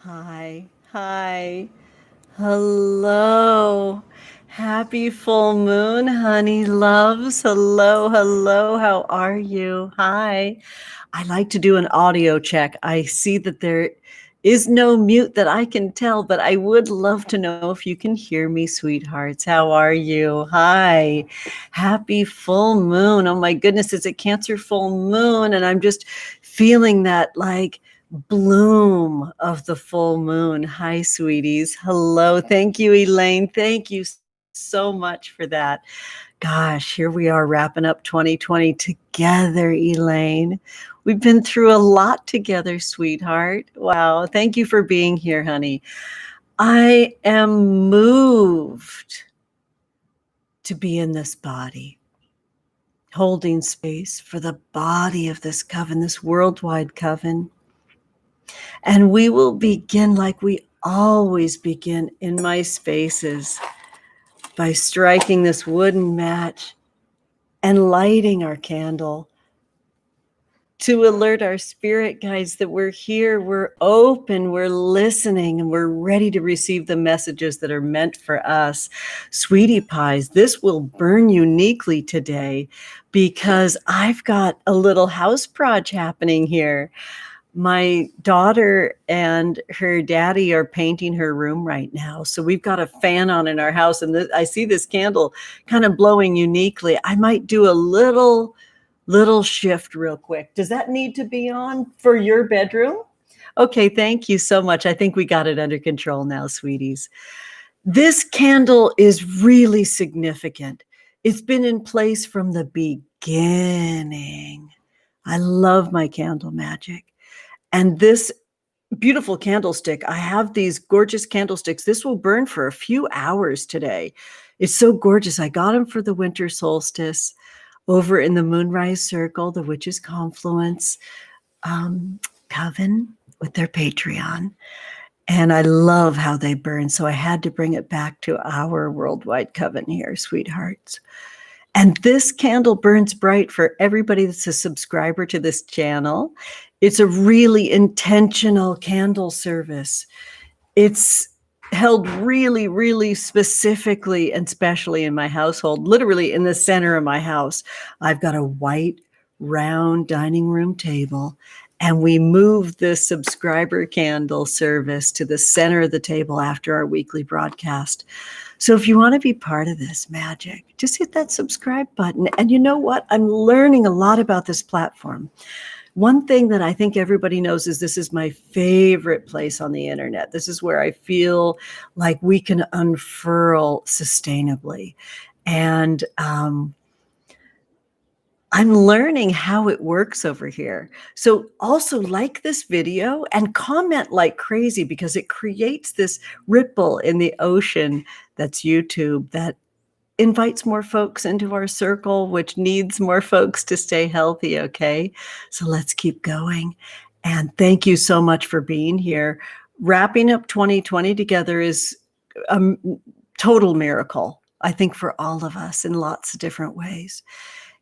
Hi, hi, hello. Happy full moon, honey loves. Hello, hello. How are you? Hi. I like to do an audio check. I see that there is no mute that I can tell, but I would love to know if you can hear me, sweethearts. How are you? Hi. Happy full moon. Oh my goodness, it's a Cancer full moon, and I'm just feeling that bloom of the full moon. Hi, sweeties. Hello. Thank you, Elaine. Thank you so much for that. Gosh, here we are wrapping up 2020 together, Elaine. We've been through a lot together, sweetheart. Wow. Thank you for being here, honey. I am moved to be in this body, holding space for the body of this coven, this worldwide coven. And we will begin like we always begin in my spaces by striking this wooden match and lighting our candle to alert our spirit guides that we're here, we're open, we're listening, and we're ready to receive the messages that are meant for us. Sweetie pies, this will burn uniquely today because I've got a little house project happening here. My daughter and her daddy are painting her room right now. So we've got a fan on in our house, and I see this candle kind of blowing uniquely. I might do a little shift real quick. Does that need to be on for your bedroom? Okay, thank you so much. I think we got it under control now, sweeties. This candle is really significant. It's been in place from the beginning. I love my candle magic. And this beautiful candlestick, I have these gorgeous candlesticks. This will burn for a few hours today. It's so gorgeous. I got them for the winter solstice over in the Moonrise Circle, the Witches Confluence Coven with their Patreon. And I love how they burn. So I had to bring it back to our Worldwide Coven here, sweethearts. And this candle burns bright for everybody that's a subscriber to this channel. It's a really intentional candle service. It's held really, really specifically and specially in my household, literally in the center of my house. I've got a white round dining room table, and we moved the subscriber candle service to the center of the table after our weekly broadcast. So if you want to be part of this magic, just hit that subscribe button. And you know what? I'm learning a lot about this platform. One thing that I think everybody knows is this is my favorite place on the internet. This is where I feel like we can unfurl sustainably. And I'm learning how it works over here. So also like this video and comment like crazy, because it creates this ripple in the ocean that's YouTube that invites more folks into our circle, which needs more folks to stay healthy, okay? So let's keep going. And thank you so much for being here. Wrapping up 2020 together is a total miracle, I think, for all of us in lots of different ways.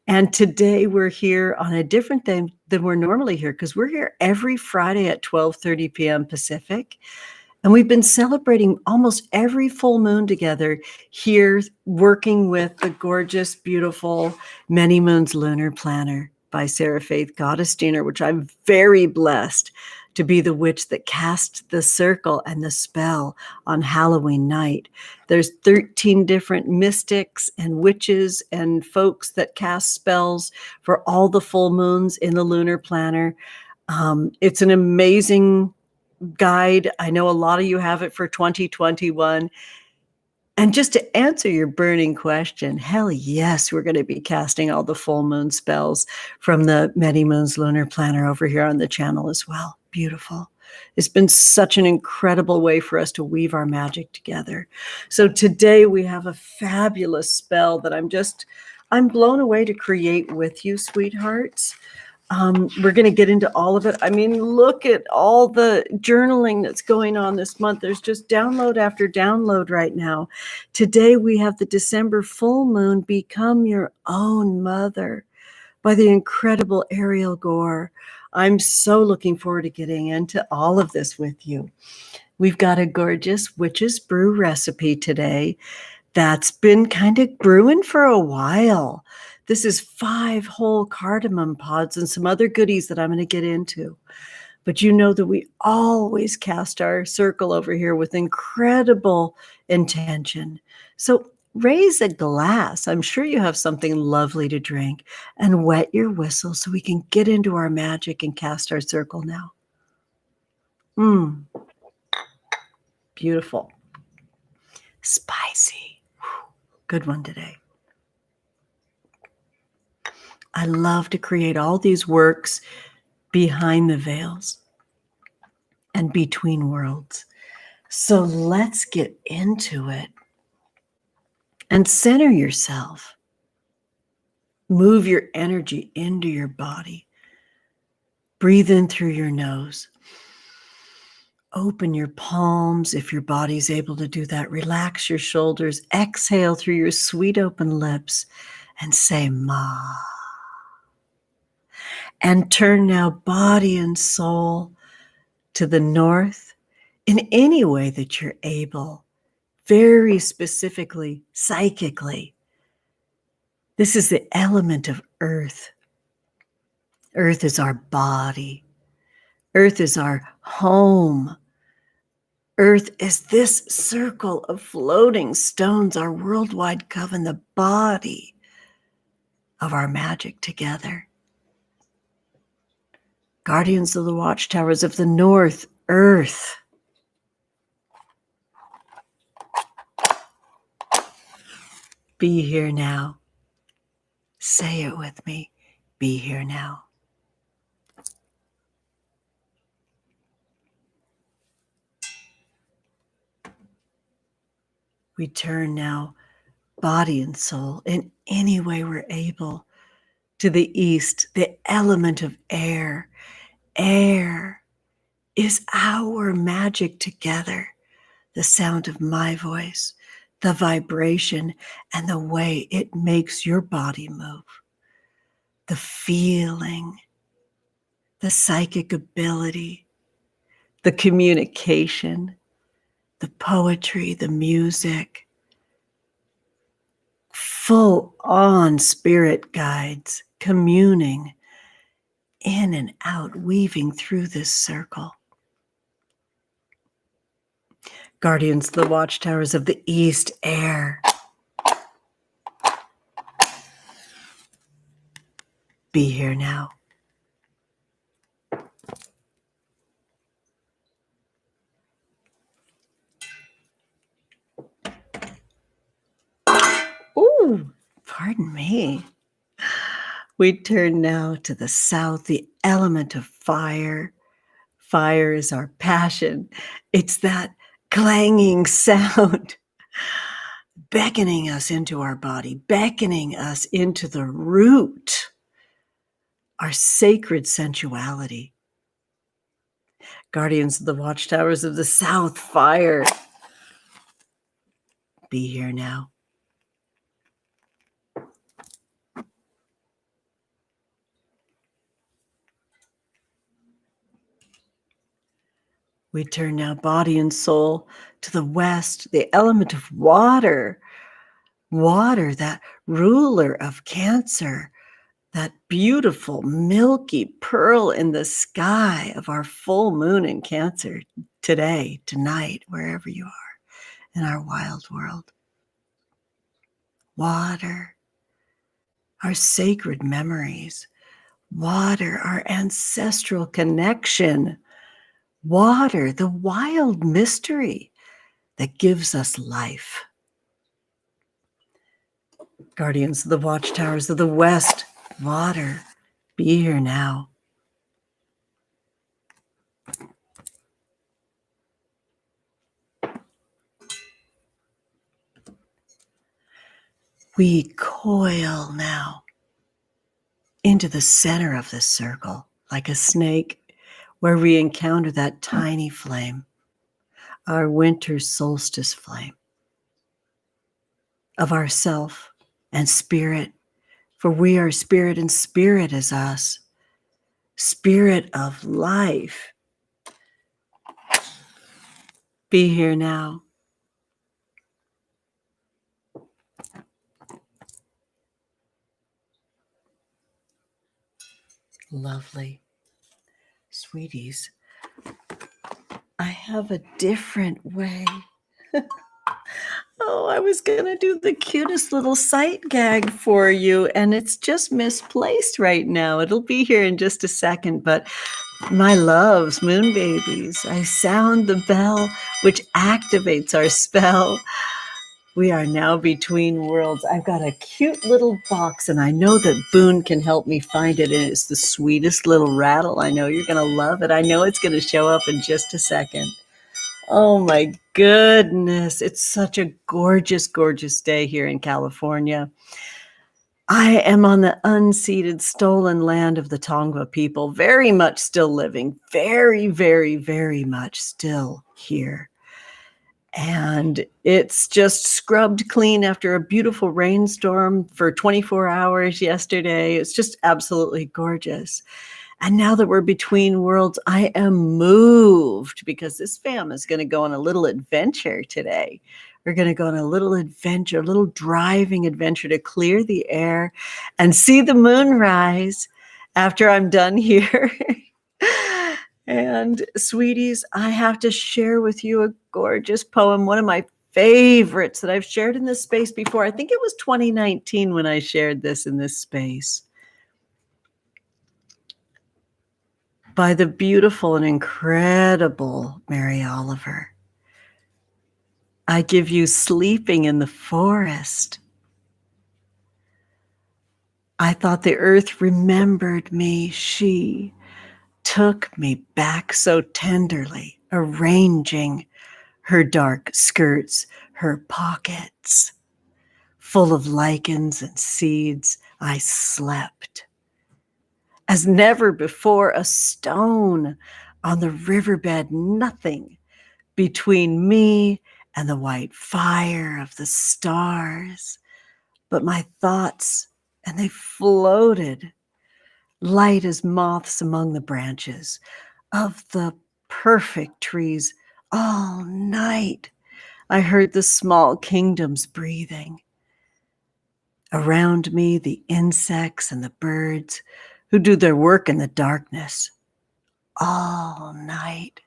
And today we're here on a different day than we're normally here, because we're here every Friday at 12:30 p.m. Pacific. And we've been celebrating almost every full moon together here, working with the gorgeous, beautiful Many Moons Lunar Planner by Sarah Faith Gottesdiener, which I'm very blessed to be the witch that cast the circle and the spell on Halloween night. There's 13 different mystics and witches and folks that cast spells for all the full moons in the Lunar Planner. It's an amazing guide. I know a lot of you have it for 2021. And just to answer your burning question, hell yes, we're going to be casting all the full moon spells from the Many Moons Lunar Planner over here on the channel as well. Beautiful. It's been such an incredible way for us to weave our magic together. So today we have a fabulous spell that I'm blown away to create with you, sweethearts. We're going to get into all of it. I mean, look at all the journaling that's going on this month. There's just download after download right now. Today, we have the December full moon, Become Your Own Mother, by the incredible Ariel Gore. I'm so looking forward to getting into all of this with you. We've got a gorgeous witch's brew recipe today that's been kind of brewing for a while. This is 5 whole cardamom pods and some other goodies that I'm going to get into. But you know that we always cast our circle over here with incredible intention. So raise a glass. I'm sure you have something lovely to drink, and wet your whistle so we can get into our magic and cast our circle now. Beautiful. Spicy. Good one today. I love to create all these works behind the veils and between worlds. So let's get into it and center yourself. Move your energy into your body. Breathe in through your nose. Open your palms if your body's able to do that. Relax your shoulders. Exhale through your sweet open lips and say Ma. And turn now body and soul to the north in any way that you're able, very specifically, psychically. This is the element of earth. Earth is our body. Earth is our home. Earth is this circle of floating stones, our worldwide coven, the body of our magic together. Guardians of the watchtowers of the north, earth. Be here now. Say it with me. Be here now. We turn now, body and soul, in any way we're able, to the east, the element of air. Air is our magic together. The sound of my voice, the vibration, and the way it makes your body move. The feeling, the psychic ability, the communication, the poetry, the music. Full on spirit guides communing in and out, weaving through this circle. Guardians of the watchtowers of the east, air. Be here now. Ooh, pardon me. We turn now to the south, the element of fire. Fire is our passion. It's that clanging sound beckoning us into our body, beckoning us into the root, our sacred sensuality. Guardians of the watchtowers of the south, fire. Be here now. We turn now body and soul to the west, the element of water. Water, that ruler of Cancer, that beautiful milky pearl in the sky of our full moon in Cancer today, tonight, wherever you are in our wild world. Water, our sacred memories. Water, our ancestral connection. Water, the wild mystery that gives us life. Guardians of the watchtowers of the west, water, be here now. We coil now into the center of this circle like a snake, where we encounter that tiny flame, our winter solstice flame of ourself and spirit, for we are spirit and spirit is us. Spirit of life, be here now. Lovely. Sweeties, I have a different way. Oh, I was going to do the cutest little sight gag for you, and it's just misplaced right now. It'll be here in just a second, but my loves, moon babies, I sound the bell which activates our spell. We are now between worlds. I've got a cute little box, and I know that Boone can help me find it, and it's the sweetest little rattle. I know you're going to love it. I know it's going to show up in just a second. Oh my goodness. It's such a gorgeous, gorgeous day here in California. I am on the unceded, stolen land of the Tongva people, very much still living, very, very, very much still here. And it's just scrubbed clean after a beautiful rainstorm for 24 hours yesterday. It's just absolutely gorgeous. And now that we're between worlds, I am moved because this fam is going to go on a little adventure today. We're going to go on a little adventure, a little driving adventure to clear the air and see the moon rise after I'm done here. And sweeties, I have to share with you a gorgeous poem, one of my favorites that I've shared in this space before. I think it was 2019 when I shared this in this space. By the beautiful and incredible Mary Oliver. I give you Sleeping in the Forest. I thought the earth remembered me. She took me back so tenderly, arranging her dark skirts, her pockets. Full of lichens and seeds, I slept. As never before, a stone on the riverbed, nothing between me and the white fire of the stars. But my thoughts, and they floated, light as moths among the branches of the perfect trees all night. I heard the small kingdoms breathing. Around me, the insects and the birds who do their work in the darkness all night.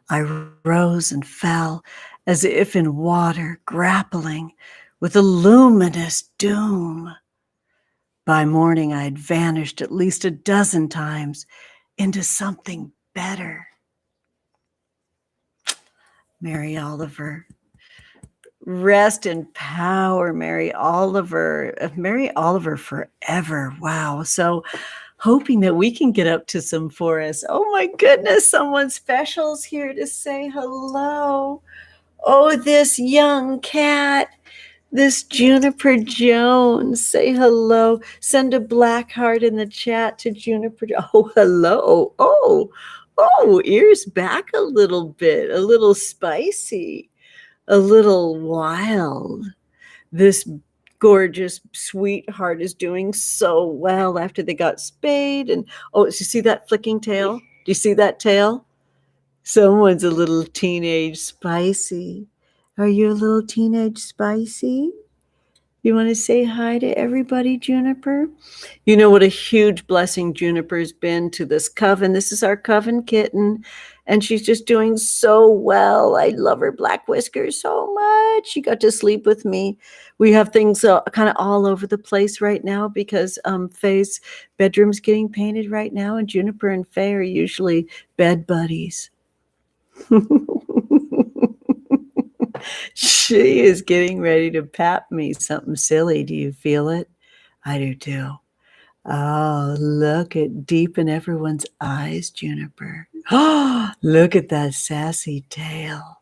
I rose and fell as if in water, grappling with a luminous doom. By morning, I had vanished at least a dozen times into something better. Mary Oliver. Rest in power, Mary Oliver. Mary Oliver forever. Wow. So hoping that we can get up to some for us. Oh my goodness, someone special's here to say hello. Oh, this young cat, this Juniper Jones. Say hello. Send a black heart in the chat to Juniper. Oh, hello. Oh, ears back a little bit, a little spicy. A little wild. This gorgeous sweetheart is doing so well after they got spayed. And oh, you see that flicking tail? Do you see that tail? Someone's a little teenage spicy. Are you a little teenage spicy? You want to say hi to everybody, Juniper? You know what a huge blessing Juniper's been to this coven. This is our coven kitten, and she's just doing so well. I love her black whiskers so much. She got to sleep with me. We have things kind of all over the place right now because Faye's bedroom's getting painted right now, and Juniper and Faye are usually bed buddies. She is getting ready to pap me something silly. Do you feel it? I do too. Oh, look at deep in everyone's eyes, Juniper. Oh, look at that sassy tail.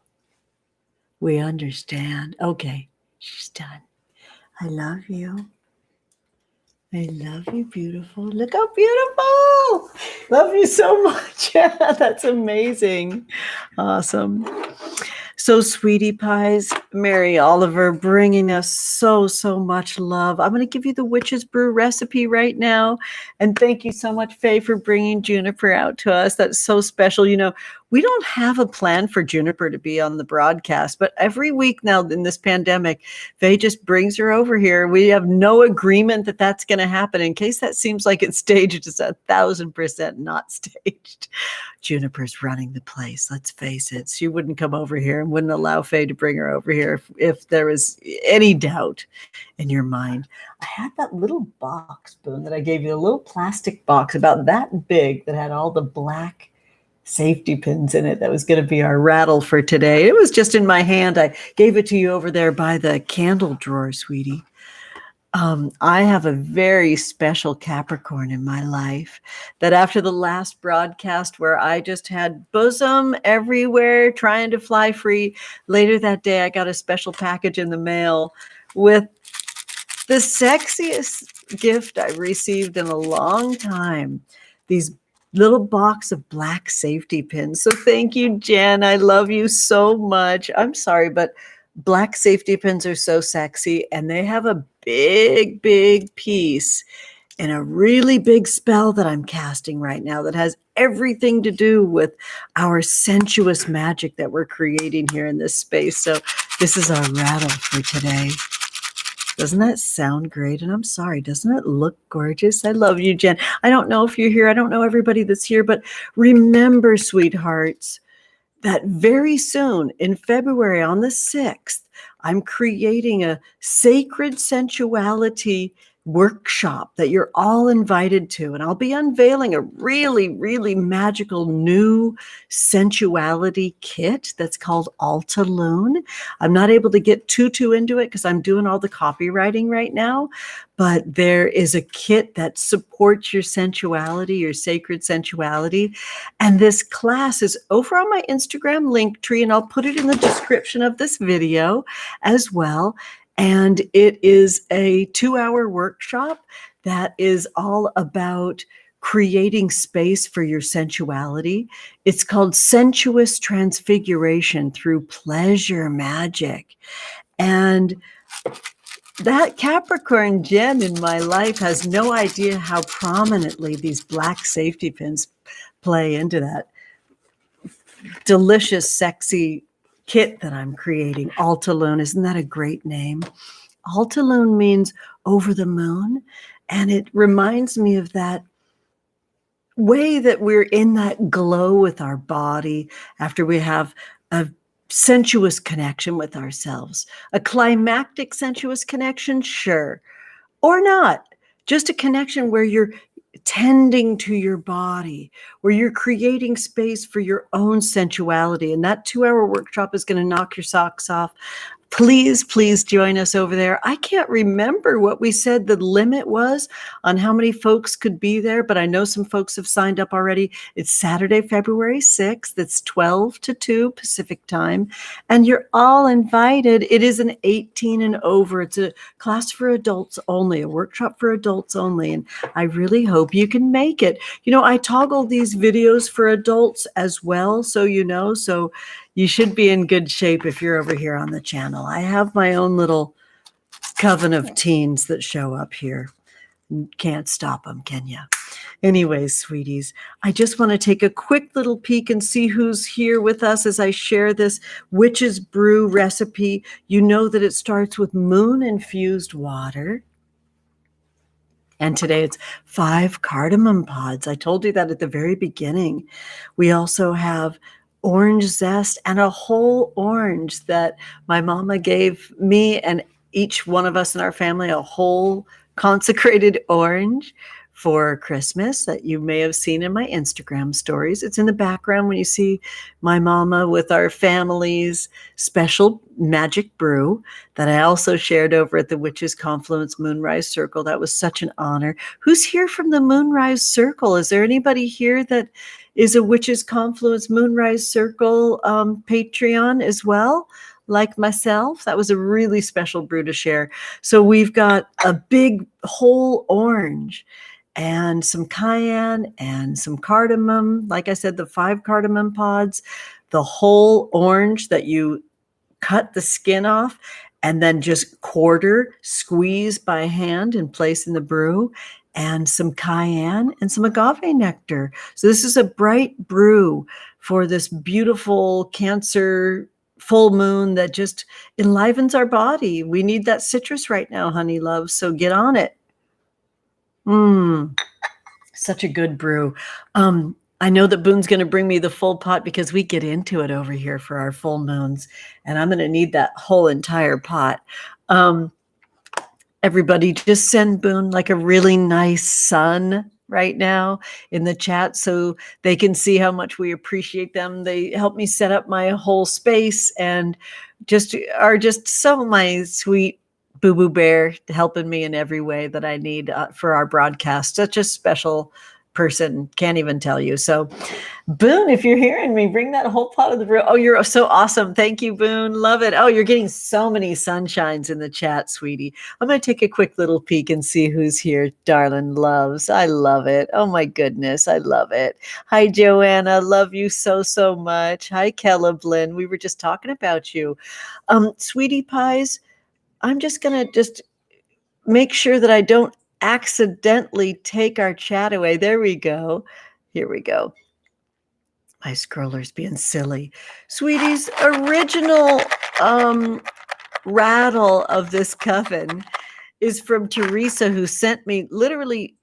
We understand. Okay, she's done. I love you. I love you, beautiful. Look how beautiful. Love you so much. That's amazing. Awesome. So, sweetie pies, Mary Oliver bringing us so much love. I'm going to give you the witch's brew recipe right now. And thank you so much, Faye, for bringing Juniper out to us. That's so special. You know, we don't have a plan for Juniper to be on the broadcast, but every week now in this pandemic, Faye just brings her over here. We have no agreement that that's going to happen. In case that seems like it's staged, it's 1,000% not staged. Juniper's running the place. Let's face it. She wouldn't come over here and wouldn't allow Faye to bring her over here if there was any doubt in your mind. I had that little box, Boone, that I gave you, a little plastic box about that big that had all the black safety pins in it. That was going to be our rattle for today. It was just in my hand. I gave it to you over there by the candle drawer, sweetie. I have a very special Capricorn in my life that after the last broadcast where I just had bosom everywhere trying to fly free, later that day I got a special package in the mail with the sexiest gift I've received in a long time. These little box of black safety pins. So thank you, Jen. I love you so much. I'm sorry, but black safety pins are so sexy, and they have a big piece in a really big spell that I'm casting right now that has everything to do with our sensuous magic that we're creating here in this space. So this is our rattle for today. Doesn't that sound great? And I'm sorry, doesn't it look gorgeous? I love you, Jen. I don't know if you're here. I don't know everybody that's here, but remember, sweethearts, that very soon in February on the 6th, I'm creating a sacred sensuality workshop that you're all invited to. And I'll be unveiling a really magical new sensuality kit that's called Alta Lune. I'm not able to get too into it because I'm doing all the copywriting right now, but there is a kit that supports your sensuality, your sacred sensuality. And this class is over on my Instagram link tree, and I'll put it in the description of this video as well. And it is a 2-hour workshop that is all about creating space for your sensuality. It's called Sensuous Transfiguration through Pleasure Magic. And that Capricorn Jen in my life has no idea how prominently these black safety pins play into that delicious, sexy kit that I'm creating. Alta Lune, isn't that a great name? Alta Lune means over the moon, and it reminds me of that way that we're in that glow with our body after we have a sensuous connection with ourselves. A climactic sensuous connection, sure, or not. Just a connection where you're tending to your body, where you're creating space for your own sensuality. And that 2-hour workshop is going to knock your socks off. Please join us over there. I can't remember what we said the limit was on how many folks could be there, but I know some folks have signed up already. It's Saturday, February 6th. It's 12 to 2 Pacific time, and you're all invited. It is an 18 and over. It's a class for adults only, a workshop for adults only, and I really hope you can make it. You know, I toggle these videos for adults as well, so you should be in good shape if you're over here on the channel. I have my own little coven of teens that show up here. Can't stop them, can you? Anyways, sweeties, I just want to take a quick little peek and see who's here with us as I share this witch's brew recipe. You know that it starts with moon-infused water. And today it's 5 cardamom pods. I told you that at the very beginning. We also have orange zest and a whole orange that my mama gave me and each one of us in our family, a whole consecrated orange for Christmas that you may have seen in my Instagram stories. It's in the background when you see my mama with our family's special magic brew that I also shared over at the Witches Confluence Moonrise Circle. That was such an honor. Who's here from the Moonrise Circle? Is there anybody here that is a Witches Confluence Moonrise Circle Patreon as well? Like myself, that was a really special brew to share. So we've got a big whole orange and some cayenne and some cardamom. Like I said, the 5 cardamom pods, the whole orange that you cut the skin off, and then just quarter, squeeze by hand and place in the brew, and some cayenne and some agave nectar. So this is a bright brew for this beautiful Cancer full moon that just enlivens our body. We need that citrus right now, honey love, so get on it. Such a good brew. I know that Boone's going to bring me the full pot because we get into it over here for our full moons, and I'm going to need that whole entire pot. Everybody just send Boone like a really nice sun right now in the chat so they can see how much we appreciate them. They help me set up my whole space and just are just so my sweet Boo Boo Bear, helping me in every way that I need for our broadcast. Such a special person, can't even tell you. So Boone, if you're hearing me, bring that whole pot of the brew. Oh, you're so awesome. Thank you, Boone. Love it. Oh, you're getting so many sunshines in the chat, sweetie. I'm going to take a quick little peek and see who's here. Darling loves. I love it. Oh my goodness. I love it. Hi, Joanna. Love you so, so much. Hi, Kelleblin. We were just talking about you. Sweetie pies, I'm just going to make sure that I don't accidentally take our chat away. There we go. Here we go. My scroller's being silly. Sweetie's original rattle of this coven is from Teresa, who sent me literally,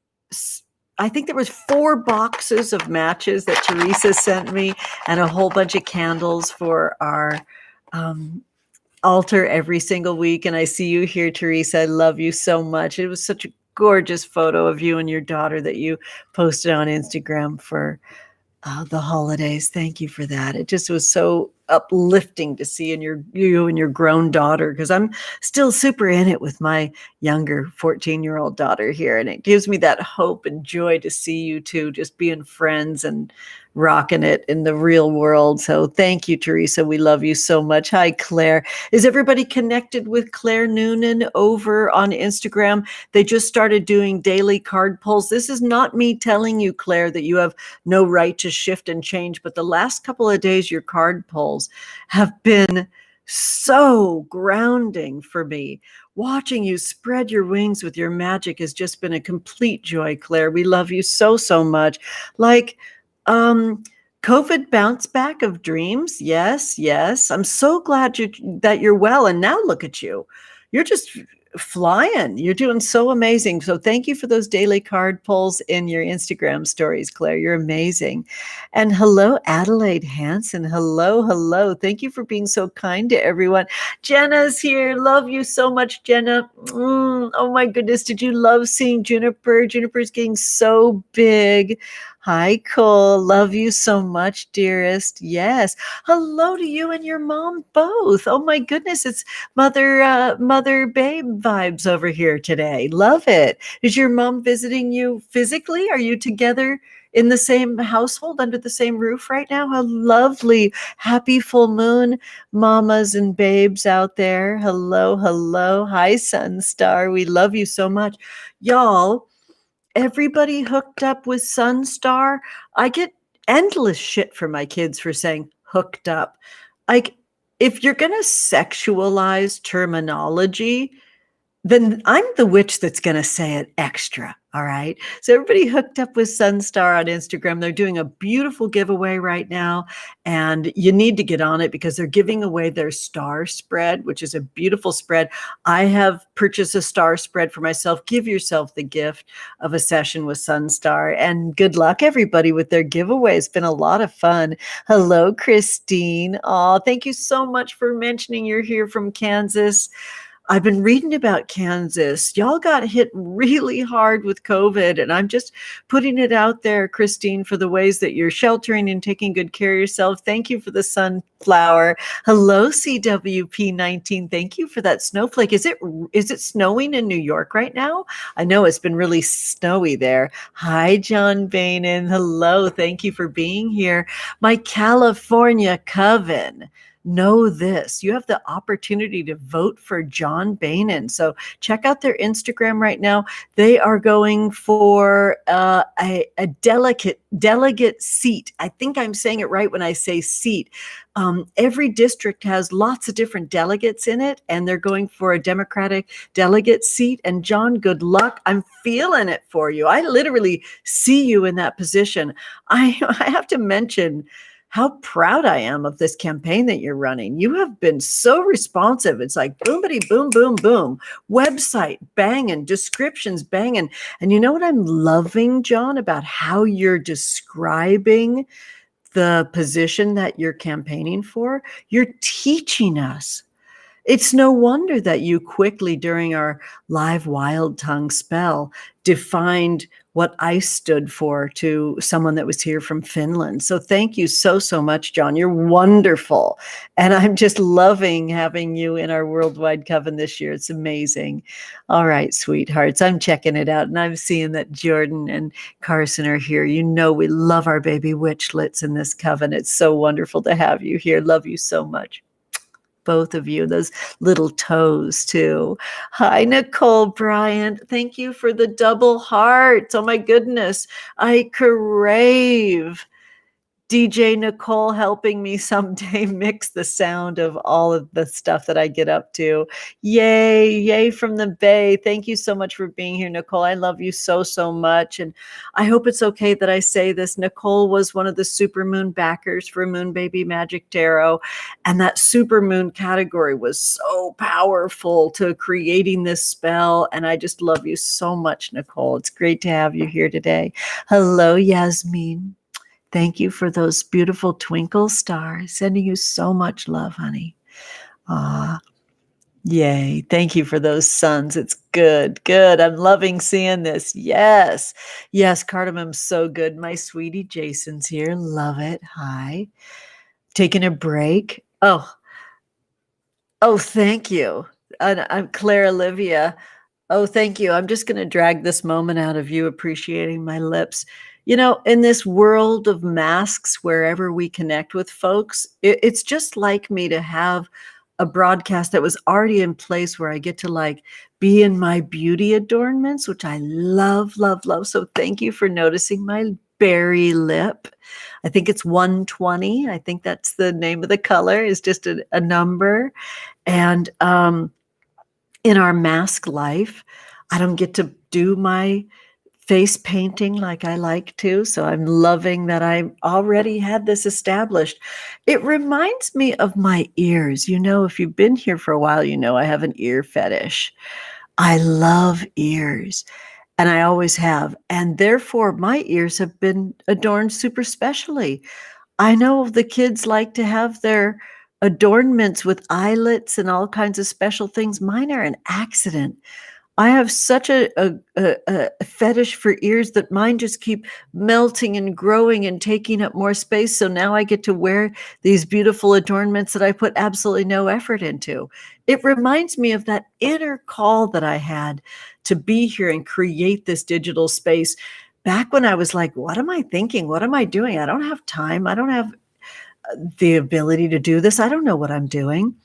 I think there was 4 boxes of matches that Teresa sent me and a whole bunch of candles for our altar every single week. And I see you here, Teresa. I love you so much. It was such a gorgeous photo of you and your daughter that you posted on Instagram for the holidays. Thank you for that. It just was so uplifting to see you and your grown daughter, because I'm still super in it with my younger 14-year-old daughter here, and it gives me that hope and joy to see you two just being friends and rocking it in the real world. So thank you, Teresa. We love you so much. Hi, Claire. Is everybody connected with Claire Noonan over on Instagram? They just started doing daily card pulls. This is not me telling you, Claire, that you have no right to shift and change, but the last couple of days, your card pulls have been so grounding for me. Watching you spread your wings with your magic has just been a complete joy, Claire. We love you so, so much. Like, COVID bounce back of dreams. Yes, yes. I'm so glad that you're well. And now look at you. You're just flying. You're doing so amazing. So thank you for those daily card pulls in your Instagram stories, Claire. You're amazing. And hello, Adelaide Hanson. Hello, hello. Thank you for being so kind to everyone. Jenna's here. Love you so much, Jenna. Oh my goodness. Did you love seeing Juniper? Juniper's getting so big. Hi, Cole. Love you so much, dearest. Yes. Hello to you and your mom both. Oh my goodness. It's mother babe vibes over here today. Love it. Is your mom visiting you physically? Are you together in the same household under the same roof right now? How lovely. Happy full moon, mamas and babes out there. Hello, hello. Hi, Sunstar. We love you so much. Y'all, everybody hooked up with Sunstar. I get endless shit from my kids for saying hooked up. Like, if you're going to sexualize terminology, then I'm the witch that's going to say it extra. All right. So everybody hooked up with Sunstar on Instagram. They're doing a beautiful giveaway right now, and you need to get on it because they're giving away their star spread, which is a beautiful spread. I have purchased a star spread for myself. Give yourself the gift of a session with Sunstar, and good luck, everybody, with their giveaway. It's been a lot of fun. Hello, Christine. Oh, thank you so much for mentioning you're here from Kansas. I've been reading about Kansas. Y'all got hit really hard with COVID, and I'm just putting it out there, Christine, for the ways that you're sheltering and taking good care of yourself. Thank you for the sunflower. Hello, CWP19. Thank you for that snowflake. Is it snowing in New York right now? I know it's been really snowy there. Hi, John Bainan. Hello. Thank you for being here. My California coven. know this. You have the opportunity to vote for John Boehner. So check out their Instagram right now. They are going for a delegate seat. I think I'm saying it right when I say seat. Every district has lots of different delegates in it, and they're going for a Democratic delegate seat. And John, good luck. I'm feeling it for you. I literally see you in that position. I have to mention how proud I am of this campaign that you're running. You have been so responsive. It's like boomity, boom, boom, boom. Website banging, descriptions banging. And you know what I'm loving, John, about how you're describing the position that you're campaigning for? You're teaching us. It's no wonder that you quickly, during our live Wild Tongue spell, defined what I stood for to someone that was here from Finland. So thank you so, so much, John. You're wonderful. And I'm just loving having you in our Worldwide Coven this year. It's amazing. All right, sweethearts, I'm checking it out. And I'm seeing that Jordan and Carson are here. You know we love our baby witchlets in this coven. It's so wonderful to have you here. Love you so much. Both of you, those little toes too. Hi, Nicole Bryant. Thank you for the double hearts. Oh my goodness. I crave DJ Nicole helping me someday mix the sound of all of the stuff that I get up to. Yay, yay from the Bay. Thank you so much for being here, Nicole. I love you so, so much. And I hope it's okay that I say this. Nicole was one of the supermoon backers for Moon Baby Magic Tarot. And that supermoon category was so powerful to creating this spell. And I just love you so much, Nicole. It's great to have you here today. Hello, Yasmin. Thank you for those beautiful twinkle stars. Sending you so much love, honey. Ah, yay. Thank you for those suns. It's good. Good. I'm loving seeing this. Yes. Yes, cardamom's so good. My sweetie Jason's here. Love it. Hi. Taking a break. Oh, thank you. I'm Claire Olivia. Oh, thank you. I'm just going to drag this moment out of you appreciating my lips. You know, in this world of masks, wherever we connect with folks, it's just like me to have a broadcast that was already in place where I get to like be in my beauty adornments, which I love, love, love. So thank you for noticing my berry lip. I think it's 120. I think that's the name of the color, is just a number. And in our mask life, I don't get to do my face painting like I like to. So I'm loving that I already had this established. It reminds me of my ears. You know, if you've been here for a while, you know I have an ear fetish. I love ears, and I always have. And therefore, my ears have been adorned super specially. I know the kids like to have their adornments with eyelets and all kinds of special things. Mine are an accident. I have such a fetish for ears that mine just keep melting and growing and taking up more space. So now I get to wear these beautiful adornments that I put absolutely no effort into. It reminds me of that inner call that I had to be here and create this digital space back when I was like, what am I thinking? What am I doing? I don't have time. I don't have the ability to do this. I don't know what I'm doing.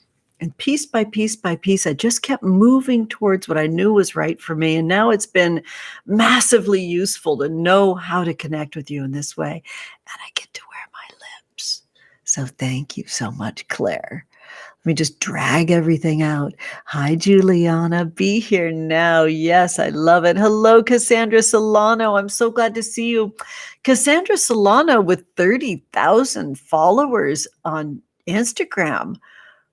And piece by piece by piece, I just kept moving towards what I knew was right for me. And now it's been massively useful to know how to connect with you in this way. And I get to wear my lips. So thank you so much, Claire. Let me just drag everything out. Hi, Juliana. Be here now. Yes, I love it. Hello, Cassandra Solano. I'm so glad to see you. Cassandra Solano with 30,000 followers on Instagram.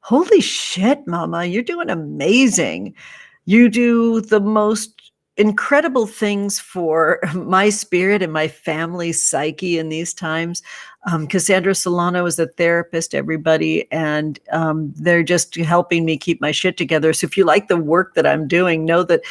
Holy shit, Mama, you're doing amazing. You do the most incredible things for my spirit and my family's psyche in these times. Cassandra Solano is a therapist, everybody, and they're just helping me keep my shit together. So if you like the work that I'm doing, know that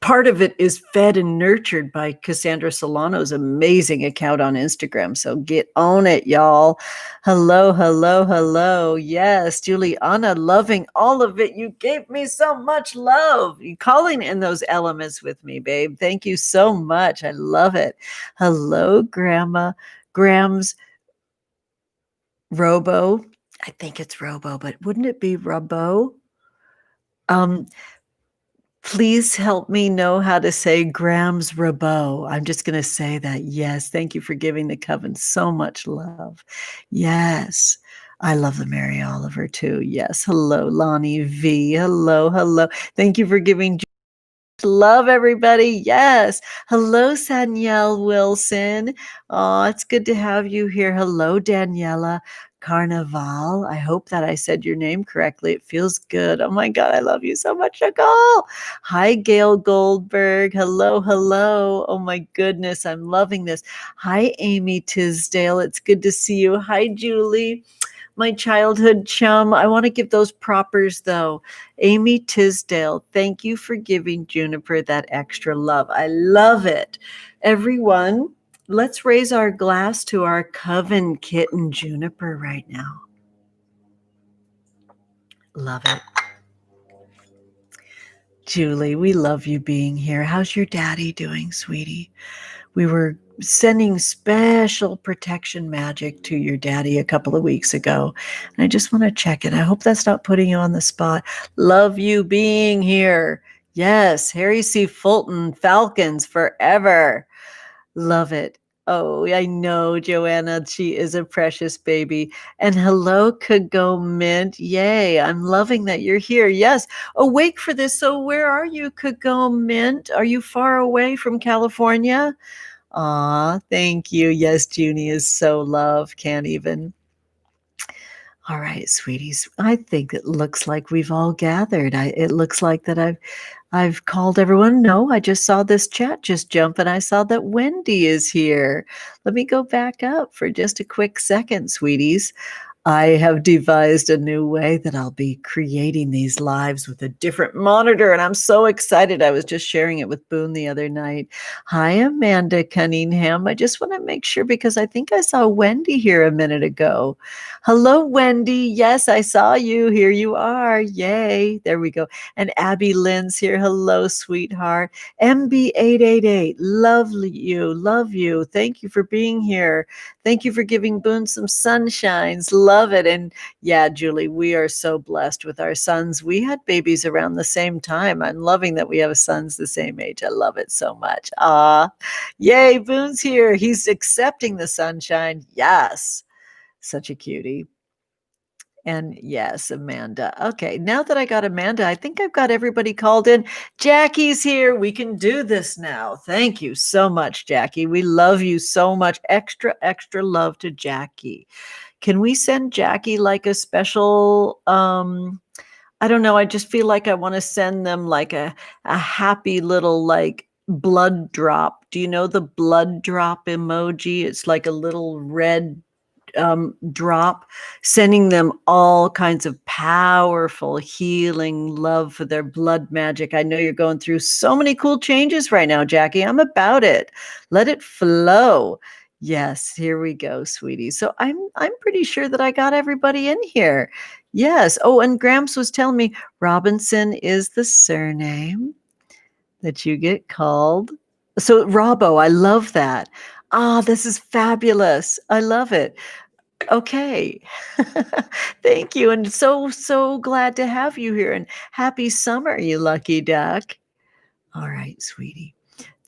part of it is fed and nurtured by Cassandra Solano's amazing account on Instagram. So get on it, y'all. Hello, hello, hello. Yes, Juliana, loving all of it. You gave me so much love. You calling in those elements with me, babe. Thank you so much. I love it. Hello, Grandma. Grams Robo. I think it's Robo, but wouldn't it be Robo? Um, Please help me know how to say Grams Rabot. I'm just going to say that. Yes. Thank you for giving the coven so much love. Yes. I love the Mary Oliver too. Yes. Hello, Lonnie V. Hello. Hello. Thank you for giving love, everybody. Yes. Hello, Danielle Wilson. Oh, it's good to have you here. Hello, Daniela Carnival. I hope that I said your name correctly. It feels good. Oh my God, I love you so much, Nicole. Hi, Gail Goldberg. Hello, hello. Oh my goodness, I'm loving this. Hi, Amy Tisdale. It's good to see you. Hi, Julie, my childhood chum. I want to give those propers though. Amy Tisdale, thank you for giving Juniper that extra love. I love it. Everyone, let's raise our glass to our coven kitten Juniper right now. Love it. Julie, we love you being here. How's your daddy doing, sweetie? We were sending special protection magic to your daddy a couple of weeks ago. And I just want to check it. I hope that's not putting you on the spot. Love you being here. Yes, Harry C. Fulton, Falcons forever. Love it. Oh, I know, Joanna. She is a precious baby. And hello, Kago Mint. Yay. I'm loving that you're here. Yes. Awake for this. So where are you, Kago Mint? Are you far away from California? Aw, thank you. Yes, Junie is so loved. Can't even. All right, sweeties. I think it looks like we've all gathered. It looks like that I've called everyone. No, I just saw this chat just jump and I saw that Wendy is here. Let me go back up for just a quick second, sweeties. I have devised a new way that I'll be creating these lives with a different monitor, and I'm so excited. I was just sharing it with Boone the other night. Hi, Amanda Cunningham. I just want to make sure because I think I saw Wendy here a minute ago. Hello, Wendy. Yes, I saw you. Here you are. Yay. There we go. And Abby Lynn's here. Hello, sweetheart. MB888. Lovely you. Love you. Thank you for being here. Thank you for giving Boone some sunshines. Love it. And yeah, Julie, we are so blessed with our sons. We had babies around the same time. I'm loving that we have sons the same age. I love it so much. Ah, yay, Boone's here. He's accepting the sunshine. Yes. Such a cutie. And yes, Amanda. Okay, now that I got Amanda, I think I've got everybody called in. Jackie's here. We can do this now. Thank you so much, Jackie. We love you so much. Extra, extra love to Jackie. Can we send Jackie like a special I don't know, I just feel like I want to send them like a happy little like blood drop. Do you know the blood drop emoji? It's like a little red drop, sending them all kinds of powerful healing love for their blood magic. I know you're going through so many cool changes right now, Jackie. I'm about it. Let it flow. Yes, here we go, sweetie. So I'm pretty sure that I got everybody in here. Yes. Oh, and Gramps was telling me Robinson is the surname that you get called. So Robbo, I love that. Ah, this is fabulous. I love it. Okay. Thank you. And so glad to have you here. And happy summer, you lucky duck. All right, sweetie.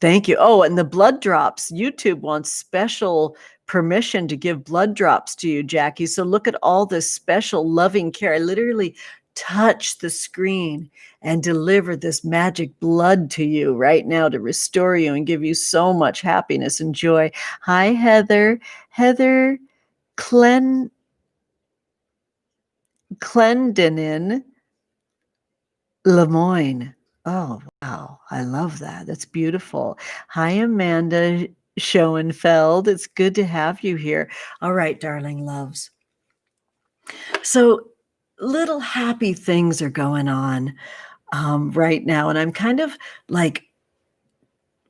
Thank you. Oh, and the blood drops. YouTube wants special permission to give blood drops to you, Jackie. So look at all this special loving care. I literally touch the screen and deliver this magic blood to you right now to restore you and give you so much happiness and joy. Hi, Heather. Heather Clendenin Lemoyne. Oh, wow. I love that. That's beautiful. Hi, Amanda Schoenfeld. It's good to have you here. All right, darling loves. So, little happy things are going on right now. And I'm kind of like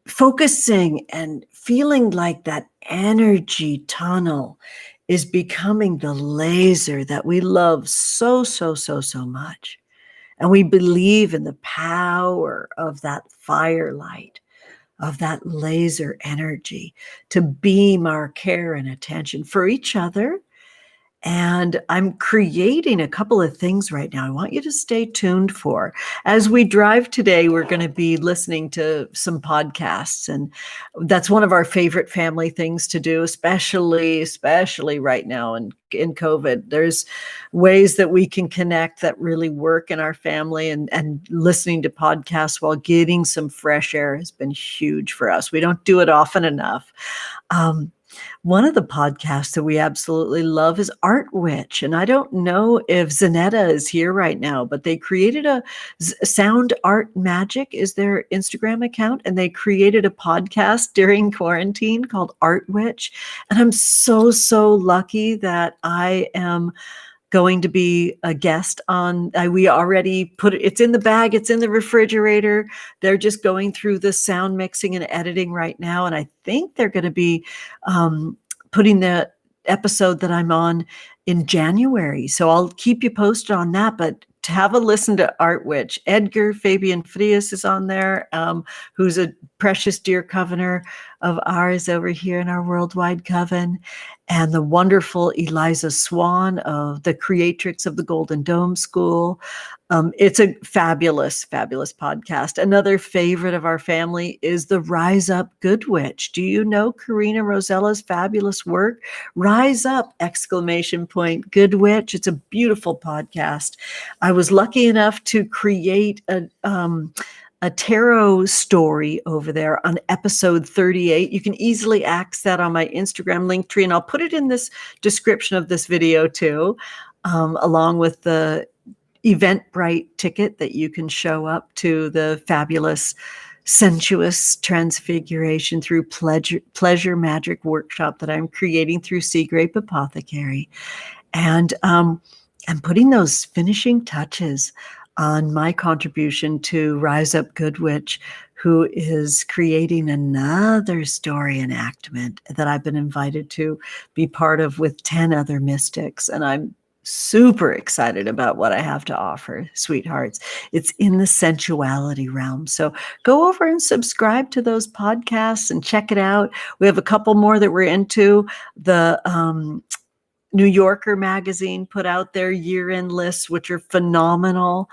focusing and feeling like that energy tunnel is becoming the laser that we love so, so, so, so much. And we believe in the power of that firelight, of that laser energy to beam our care and attention for each other And I'm creating a couple of things right now I want you to stay tuned for. As we drive today, we're going to be listening to some podcasts. And that's one of our favorite family things to do, especially right now in COVID. There's ways that we can connect that really work in our family. And listening to podcasts while getting some fresh air has been huge for us. We don't do it often enough. One of the podcasts that we absolutely love is Art Witch. And I don't know if Zanetta is here right now, but they created a Sound Art Magic is their Instagram account. And they created a podcast during quarantine called Art Witch. And I'm so lucky that I am going to be a guest on. We already put it's in the bag, it's in the refrigerator. They're just going through the sound mixing and editing right now, and I think they're going to be putting the episode that I'm on in January. So I'll keep you posted on that. But to have a listen to Art Witch, Edgar Fabian Frias is on there, who's a precious dear covener of ours over here in our Worldwide Coven, and the wonderful Eliza Swan of the creatrix of the Golden Dome School. It's a fabulous podcast. Another favorite of our family is the Rise Up Good Witch. Do you know Karina Rosella's fabulous work? Rise Up! Good Witch. It's a beautiful podcast. I was lucky enough to create a tarot story over there on episode 38. You can easily access that on my Instagram link tree, and I'll put it in this description of this video too, along with the Eventbrite ticket that you can show up to the fabulous Sensuous Transfiguration through pleasure magic workshop that I'm creating through Seagrape Apothecary. And I'm putting those finishing touches on my contribution to Rise Up Good Witch, who is creating another story enactment that I've been invited to be part of with 10 other mystics. And I'm super excited about what I have to offer, sweethearts. It's in the sensuality realm. So go over and subscribe to those podcasts and check it out. We have a couple more that we're into. The New Yorker magazine put out their year-end lists, which are phenomenal.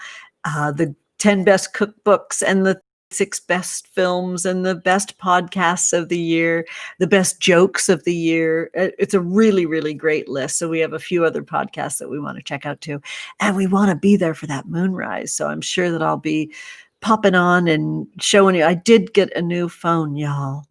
The 10 best cookbooks and the 6 best films and the best podcasts of the year, the best jokes of the year. It's a really great list. So we have a few other podcasts that we want to check out too. And we want to be there for that moonrise. So I'm sure that I'll be popping on and showing you. I did get a new phone, y'all.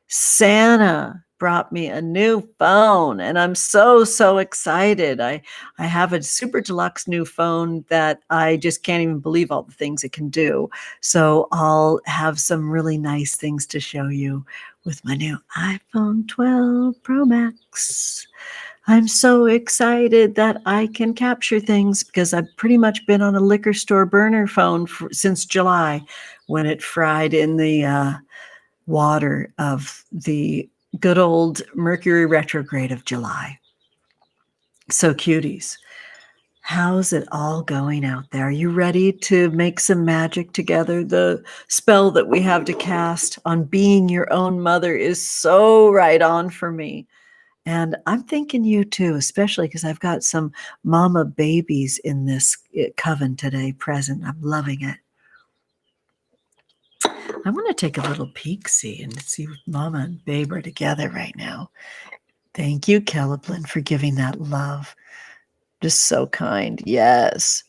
Santa brought me a new phone, and I'm so excited. I have a super deluxe new phone that I just can't even believe all the things it can do. So I'll have some really nice things to show you with my new iPhone 12 Pro Max. I'm so excited that I can capture things because I've pretty much been on a liquor store burner phone since July, when it fried in the water of the good old Mercury retrograde of July. So cuties, how's it all going out there? Are you ready to make some magic together? The spell that we have to cast on being your own mother is so right on for me. And I'm thinking you too, especially because I've got some mama babies in this coven today present. I'm loving it. I want to take a little peek-see and see if Mama and Babe are together right now. Thank you, Celeblin, for giving that love. Just so kind. Yes.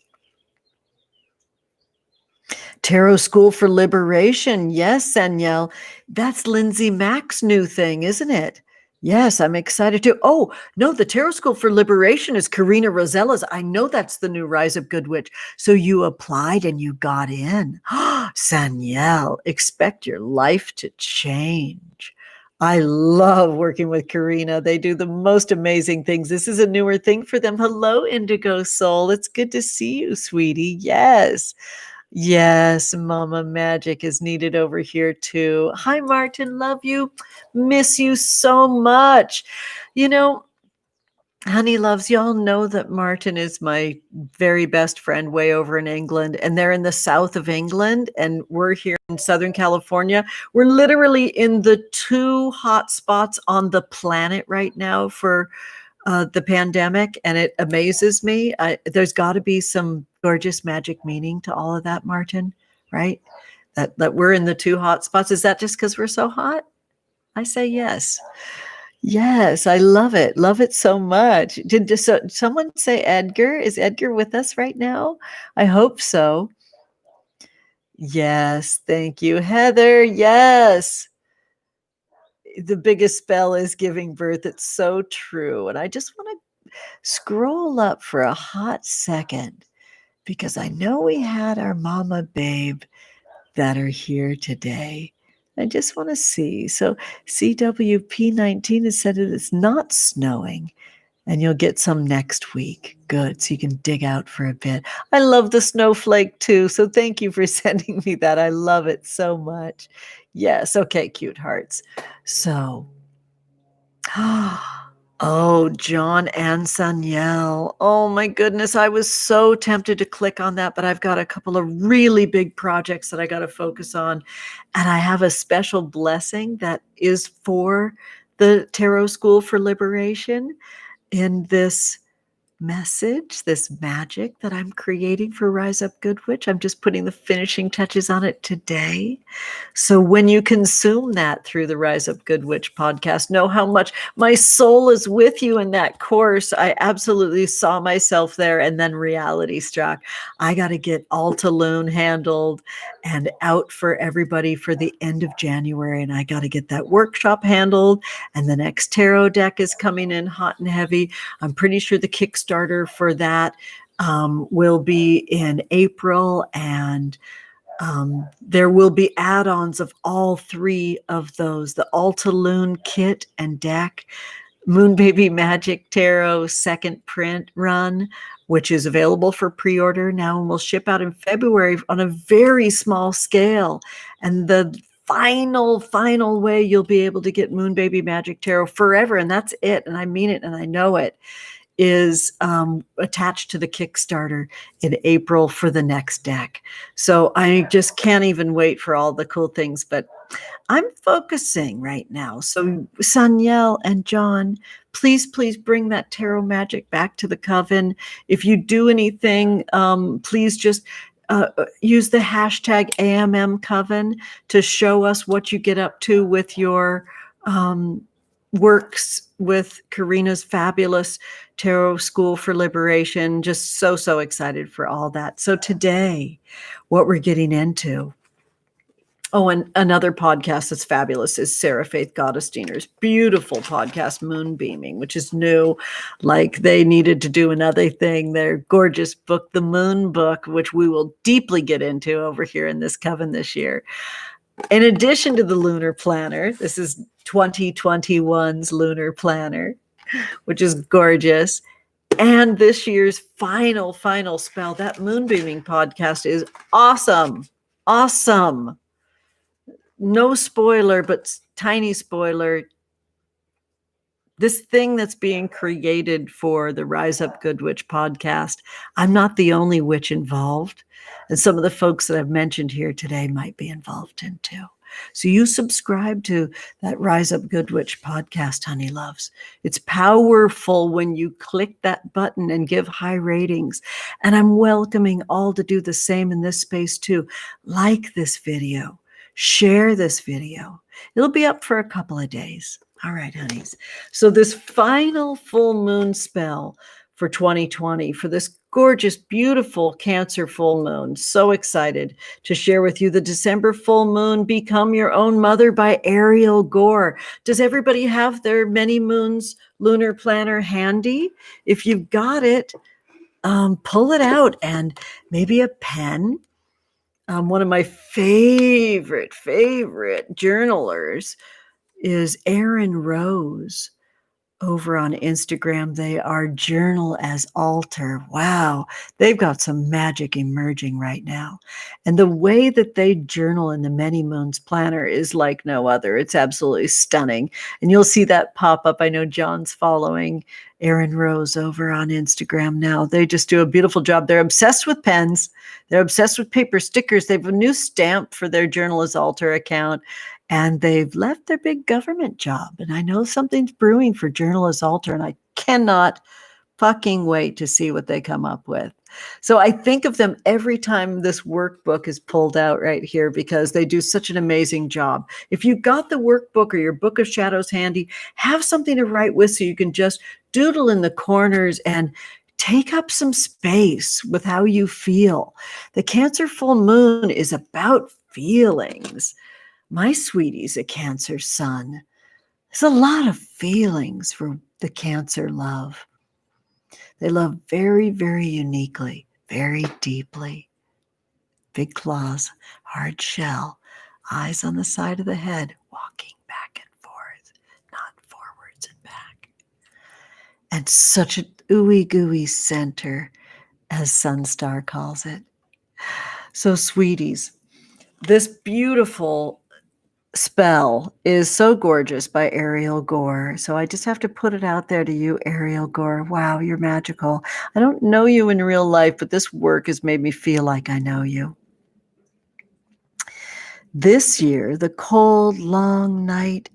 Tarot School for Liberation. Yes, Sanyel. That's Lindsay Mack's new thing, isn't it? Yes, I'm excited too. Oh, no, the Tarot School for Liberation is Karina Rosella's. I know that's the new Rise Up Good Witch. So you applied and you got in. Sanyel, expect your life to change. I love working with Karina. They do the most amazing things. This is a newer thing for them. Hello, Indigo Soul. It's good to see you, sweetie. Yes. Yes, Mama Magic is needed over here too. Hi, Martin. Love you. Miss you so much. You know, Honey Loves, y'all know that Martin is my very best friend way over in England, and they're in the south of England, and we're here in Southern California. We're literally in the 2 hot spots on the planet right now for the pandemic, and it amazes me. There's got to be some gorgeous magic meaning to all of that, Martin, right? That we're in the two hot spots. Is that just because we're so hot? I say yes. Yes, I love it. Love it so much. Did someone say Edgar? Is Edgar with us right now? I hope so. Yes, thank you, Heather. Yes. The biggest spell is giving birth. It's so true. And I just want to scroll up for a hot second because I know we had our mama babe that are here today. I just want to see. So CWP19 has said it is not snowing and you'll get some next week. Good. So you can dig out for a bit. I love the snowflake too. So thank you for sending me that. I love it so much. Yes. Okay, cute hearts. So, oh, John and Saniel. Oh my goodness. I was so tempted to click on that, but I've got a couple of really big projects that I got to focus on. And I have a special blessing that is for the Tarot School for Liberation in this message, this magic that I'm creating for Rise Up Good Witch. I'm just putting the finishing touches on it today. So when you consume that through the Rise Up Good Witch podcast, know how much my soul is with you in that course. I absolutely saw myself there, and then reality struck. I got to get Altaloon handled and out for everybody for the end of January, and I got to get that workshop handled, and the next tarot deck is coming in hot and heavy. I'm pretty sure the Kickstarter for that will be in April, and there will be add-ons of all three of those: the Altaloon kit and deck, Moon Baby Magic Tarot second print run, which is available for pre-order now and will ship out in February on a very small scale. And the final way you'll be able to get Moon Baby Magic Tarot forever, and that's it, and I mean it and I know it, is attached to the Kickstarter in April for the next deck. So I just can't even wait for all the cool things, but I'm focusing right now. So Saniel and John, please bring that tarot magic back to the coven. If you do anything, please just use the hashtag AMM Coven to show us what you get up to with your works with Karina's fabulous Tarot School for Liberation. Just so excited for all that. So today, what we're getting into, and another podcast that's fabulous is Sarah Faith Gottesdiener's beautiful podcast, Moonbeaming, which is new. Like they needed to do another thing. Their gorgeous book, The Moon Book, which we will deeply get into over here in this coven this year. In addition to the Lunar Planner, this is 2021's Lunar Planner, which is gorgeous. And this year's final spell, that Moonbeaming podcast is awesome. Awesome. No spoiler, but tiny spoiler. This thing that's being created for the Rise Up Good Witch podcast, I'm not the only witch involved. And some of the folks that I've mentioned here today might be involved in too. So you subscribe to that Rise Up Good Witch podcast, honey loves. It's powerful when you click that button and give high ratings. And I'm welcoming all to do the same in this space too. Like this video, share this video. It'll be up for a couple of days. All right, honeys. So this final full moon spell for 2020, for this gorgeous, beautiful Cancer full moon. So excited to share with you the December full moon, Become Your Own Mother by Ariel Gore. Does everybody have their Many Moons Lunar Planner handy? If you've got it, pull it out and maybe a pen. One of my favorite journalers is Erin Rose over on Instagram. They are Journal as Altar. Wow, they've got some magic emerging right now. And the way that they journal in the Many Moons Planner is like no other. It's absolutely stunning. And you'll see that pop up. I know John's following Erin Rose over on Instagram now. They just do a beautiful job. They're obsessed with pens. They're obsessed with paper stickers. They have a new stamp for their Journal as Altar account. And they've left their big government job. And I know something's brewing for Journal as Altar, and I cannot fucking wait to see what they come up with. So I think of them every time this workbook is pulled out right here because they do such an amazing job. If you got the workbook or your book of shadows handy, have something to write with so you can just doodle in the corners and take up some space with how you feel. The Cancer full moon is about feelings. My sweetie's a Cancer sun. There's a lot of feelings for the Cancer love. They love very, very uniquely, very deeply. Big claws, hard shell, eyes on the side of the head, walking back and forth, not forwards and back. And such an ooey gooey center, as Sunstar calls it. So, sweeties, this beautiful spell is So Gorgeous by Ariel Gore. So I just have to put it out there to you, Ariel Gore. Wow, you're magical. I don't know you in real life, but this work has made me feel like I know you. This year, the cold, long night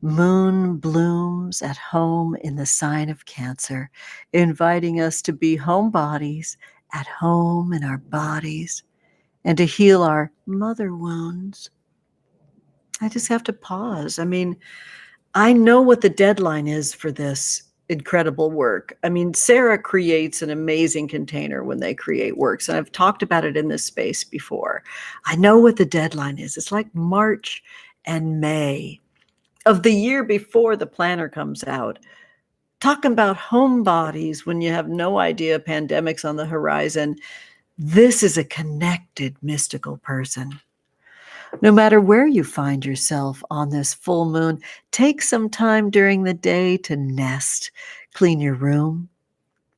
moon blooms at home in the sign of Cancer, inviting us to be homebodies at home in our bodies and to heal our mother wounds. I just have to pause. I mean, I know what the deadline is for this incredible work. I mean, Sarah creates an amazing container when they create works, and I've talked about it in this space before. I know what the deadline is. It's like March and May of the year before the planner comes out. Talking about homebodies when you have no idea pandemic's on the horizon. This is a connected, mystical person. No matter where you find yourself on this full moon, take some time during the day to nest, clean your room,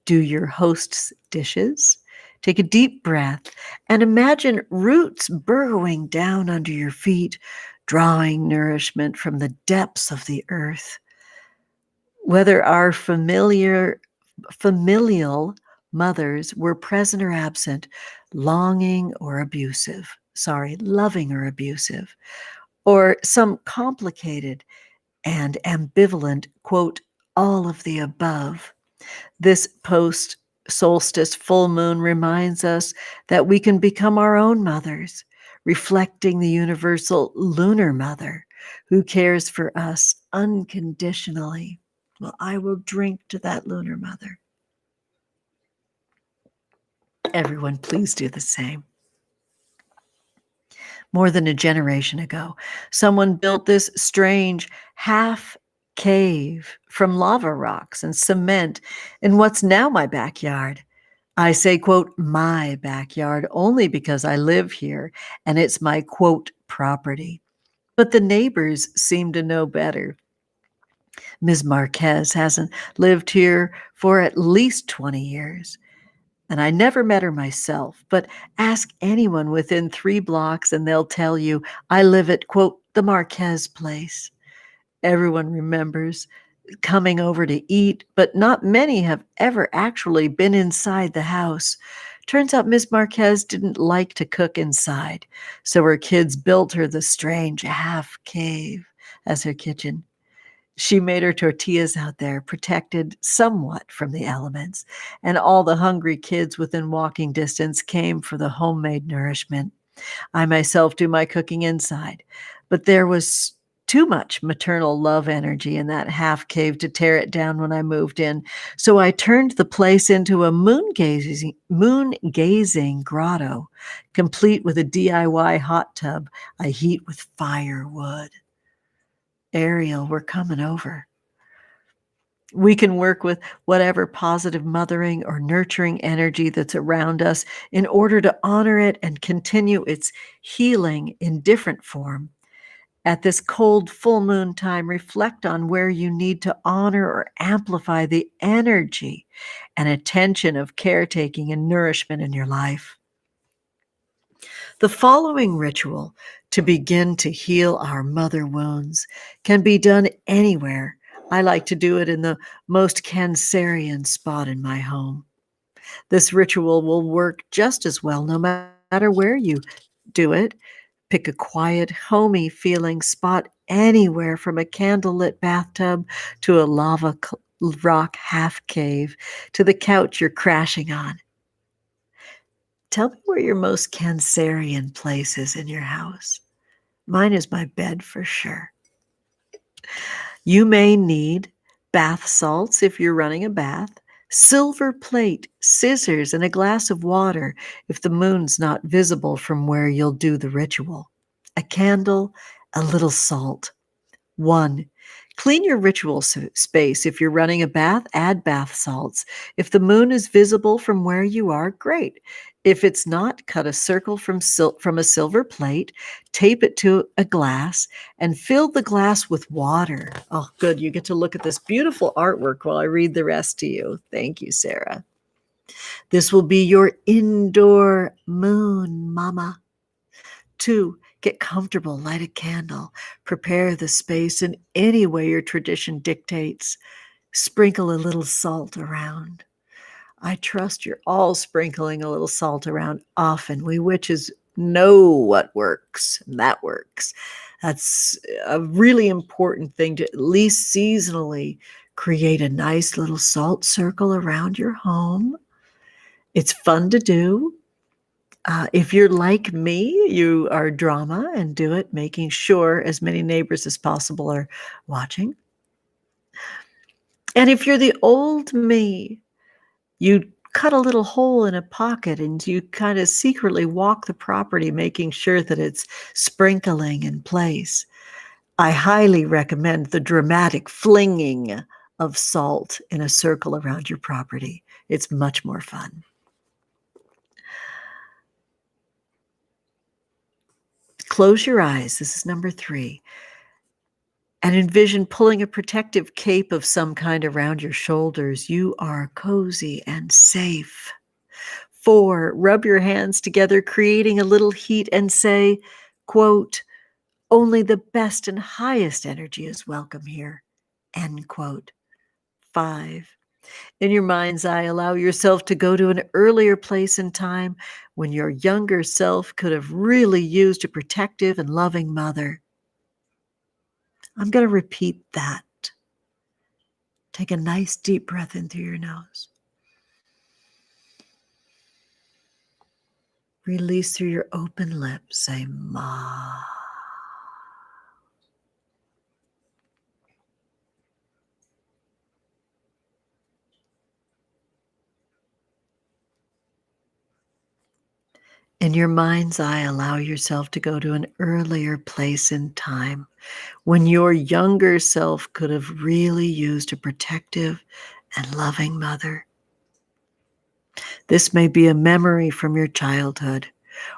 do your host's dishes, take a deep breath, and imagine roots burrowing down under your feet, drawing nourishment from the depths of the earth. Whether our familial mothers were present or absent, loving or abusive, or some complicated and ambivalent, quote, all of the above. This post solstice full moon reminds us that we can become our own mothers, reflecting the universal lunar mother who cares for us unconditionally. Well, I will drink to that lunar mother. Everyone, please do the same. More than a generation ago, someone built this strange half cave from lava rocks and cement in what's now my backyard. I say, quote, my backyard only because I live here and it's my, quote, property. But the neighbors seem to know better. Ms. Marquez hasn't lived here for at least 20 years. And I never met her myself, but ask anyone within 3 blocks and they'll tell you I live at, quote, the Marquez place. Everyone remembers coming over to eat, but not many have ever actually been inside the house. Turns out Miss Marquez didn't like to cook inside, so her kids built her the strange half cave as her kitchen. She made her tortillas out there, protected somewhat from the elements, and all the hungry kids within walking distance came for the homemade nourishment. I myself do my cooking inside, but there was too much maternal love energy in that half cave to tear it down when I moved in. So I turned the place into a moon gazing grotto, complete with a DIY hot tub I heat with firewood. Ariel, we're coming over. We can work with whatever positive mothering or nurturing energy that's around us in order to honor it and continue its healing in different form. At this cold full moon time, reflect on where you need to honor or amplify the energy and attention of caretaking and nourishment in your life. The following ritual to begin to heal our mother wounds can be done anywhere. I like to do it in the most Cancerian spot in my home. This ritual will work just as well no matter where you do it. Pick a quiet, homey feeling spot anywhere from a candlelit bathtub to a rock half cave to the couch you're crashing on. Tell me where your most Cancerian place is in your house. Mine is my bed for sure. You may need bath salts if you're running a bath, silver plate, scissors, and a glass of water if the moon's not visible from where you'll do the ritual. A candle, a little salt. 1. Clean your ritual space. If you're running a bath, add bath salts. If the moon is visible from where you are, great. If it's not, cut a circle from a silver plate, tape it to a glass, and fill the glass with water. Oh, good. You get to look at this beautiful artwork while I read the rest to you. Thank you, Sarah. This will be your indoor moon, mama. 2. Get comfortable, light a candle, prepare the space in any way your tradition dictates. Sprinkle a little salt around. I trust you're all sprinkling a little salt around often. We witches know what works, and that works. That's a really important thing, to at least seasonally create a nice little salt circle around your home. It's fun to do. If you're like me, you are drama and do it, making sure as many neighbors as possible are watching. And if you're the old me, you cut a little hole in a pocket and you kind of secretly walk the property, making sure that it's sprinkling in place. I highly recommend the dramatic flinging of salt in a circle around your property. It's much more fun. Close your eyes. This is number 3. And envision pulling a protective cape of some kind around your shoulders. You are cozy and safe. 4, rub your hands together, creating a little heat, and say, quote, only the best and highest energy is welcome here, end quote. 5, in your mind's eye, allow yourself to go to an earlier place in time when your younger self could have really used a protective and loving mother. I'm going to repeat that. Take a nice deep breath in through your nose. Release through your open lips. Say, Ma. In your mind's eye, allow yourself to go to an earlier place in time when your younger self could have really used a protective and loving mother. This may be a memory from your childhood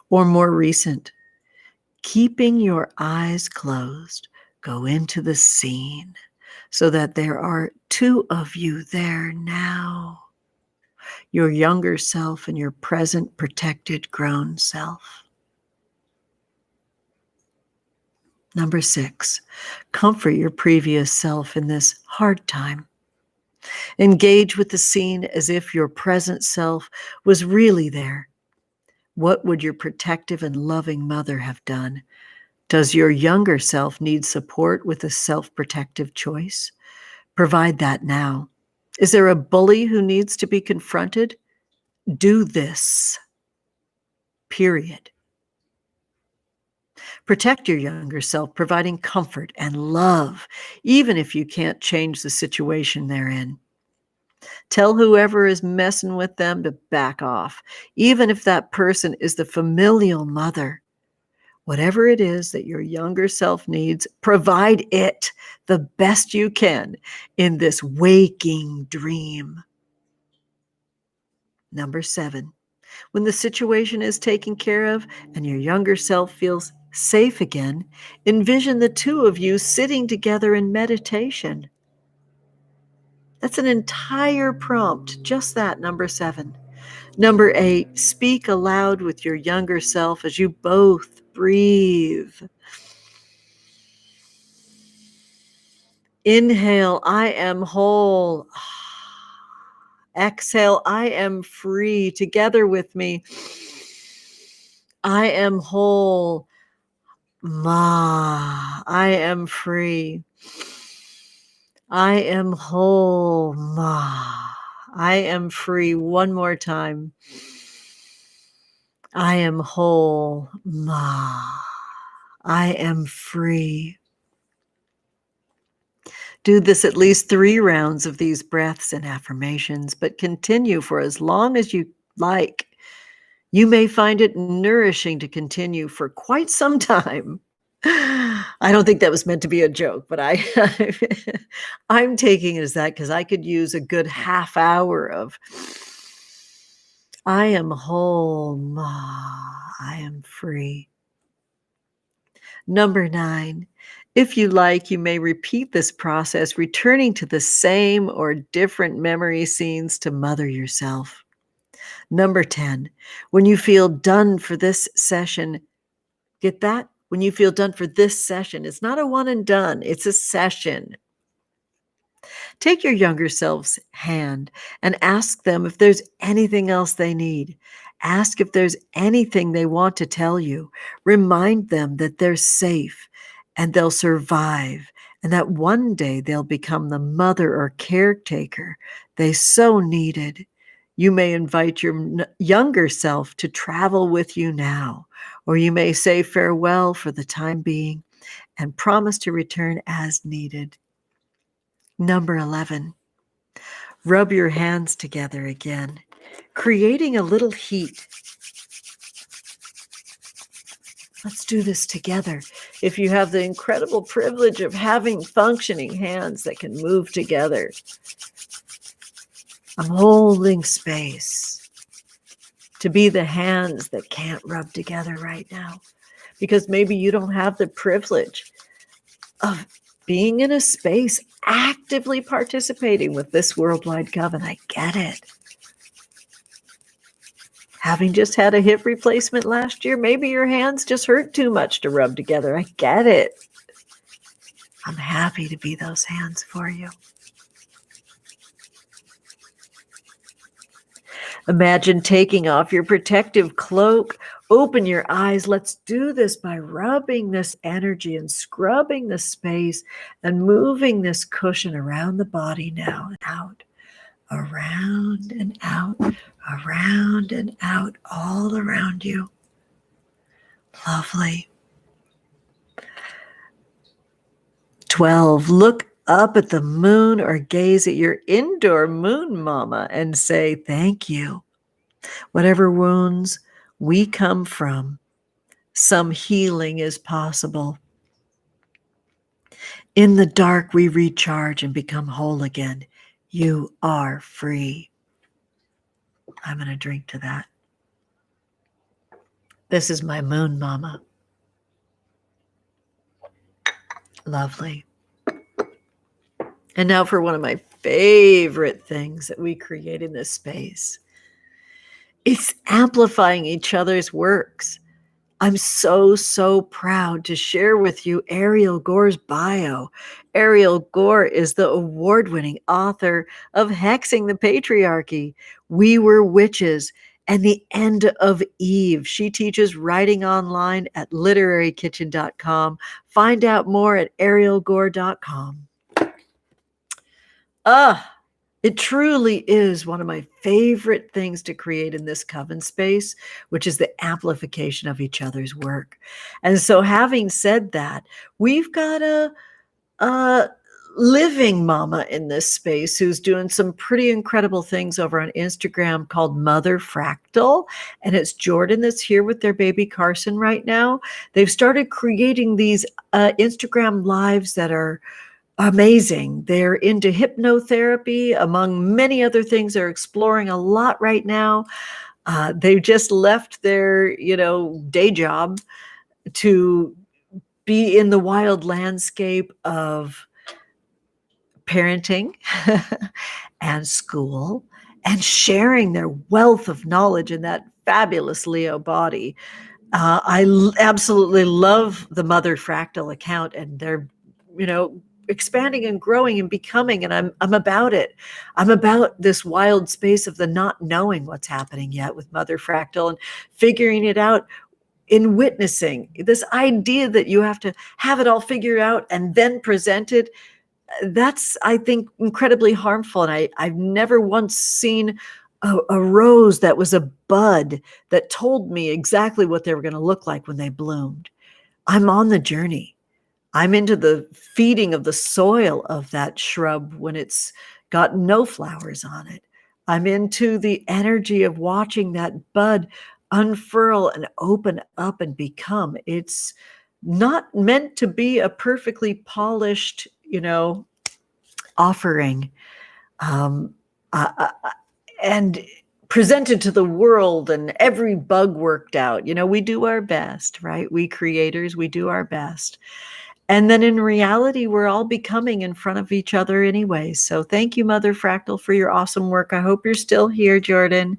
or more recent. Keeping your eyes closed, go into the scene so that there are 2 of you there now. Your younger self and your present protected grown self. Number 6, comfort your previous self in this hard time. Engage with the scene as if your present self was really there. What would your protective and loving mother have done? Does your younger self need support with a self-protective choice? Provide that now. Is there a bully who needs to be confronted? Do this. Period. Protect your younger self, providing comfort and love, even if you can't change the situation they're in. Tell whoever is messing with them to back off, even if that person is the familial mother. Whatever it is that your younger self needs, provide it the best you can in this waking dream. Number 7, when the situation is taken care of and your younger self feels safe again, envision the 2 of you sitting together in meditation. That's an entire prompt, just that, number 7. Number 8, speak aloud with your younger self as you both breathe. Inhale, I am whole. Exhale, I am free. Together with me. I am whole. Ma, I am free. I am whole. Ma. I am free. One more time. I am whole. Ma. I am free. Do this at least 3 rounds of these breaths and affirmations, but continue for as long as you like. You may find it nourishing to continue for quite some time. I don't think that was meant to be a joke, but I'm taking it as that because I could use a good half hour of I am whole, ma. I am free. Number 9, if you like, you may repeat this process, returning to the same or different memory scenes to mother yourself. Number 10, when you feel done for this session, get that? When you feel done for this session, it's not a one and done, it's a session. Take your younger self's hand and ask them if there's anything else they need. Ask if there's anything they want to tell you. Remind them that they're safe and they'll survive, and that one day they'll become the mother or caretaker they so needed. You may invite your younger self to travel with you now, or you may say farewell for the time being and promise to return as needed. Number 11, rub your hands together again, creating a little heat. Let's do this together. If you have the incredible privilege of having functioning hands that can move together, I'm holding space to be the hands that can't rub together right now, because maybe you don't have the privilege of being in a space actively participating with this Worldwide Coven. I get it. Having just had a hip replacement last year, maybe your hands just hurt too much to rub together. I get it. I'm happy to be those hands for you. Imagine taking off your protective cloak. Open your eyes. Let's do this by rubbing this energy and scrubbing the space and moving this cushion around the body now and out, around and out, around and out, all around you. Lovely. 12, look up at the moon or gaze at your indoor moon mama and say, thank you. Whatever wounds we come from, some healing is possible. In the dark, we recharge and become whole again. You are free. I'm going to drink to that. This is my moon mama. Lovely. And now for one of my favorite things that we create in this space. It's amplifying each other's works. I'm so proud to share with you Ariel Gore's bio. Ariel Gore is the award-winning author of Hexing the Patriarchy, We Were Witches, and The End of Eve. She teaches writing online at literarykitchen.com. Find out more at arielgore.com. It truly is one of my favorite things to create in this coven space, which is the amplification of each other's work. And so having said that, we've got a living mama in this space who's doing some pretty incredible things over on Instagram called Mother Fractal. And it's Jordan that's here with their baby Carson right now. They've started creating these Instagram lives that are amazing. They're into hypnotherapy, among many other things. They're exploring a lot right now. They've just left their, day job to be in the wild landscape of parenting and school and sharing their wealth of knowledge in that fabulous Leo body. I absolutely love the Mother Fractal account, and they're, expanding and growing and becoming, and I'm about it. I'm about this wild space of the not knowing what's happening yet with Mother Fractal and figuring it out in witnessing. This idea that you have to have it all figured out and then present it, that's, I think, incredibly harmful. And I've never once seen a rose that was a bud that told me exactly what they were going to look like when they bloomed. I'm on the journey. I'm into the feeding of the soil of that shrub when it's got no flowers on it. I'm into the energy of watching that bud unfurl and open up and become. It's not meant to be a perfectly polished, offering, um, and presented to the world and every bug worked out. We do our best, right? We creators, we do our best. And then in reality, we're all becoming in front of each other anyway. So thank you, Mother Fractal, for your awesome work. I hope you're still here, Jordan.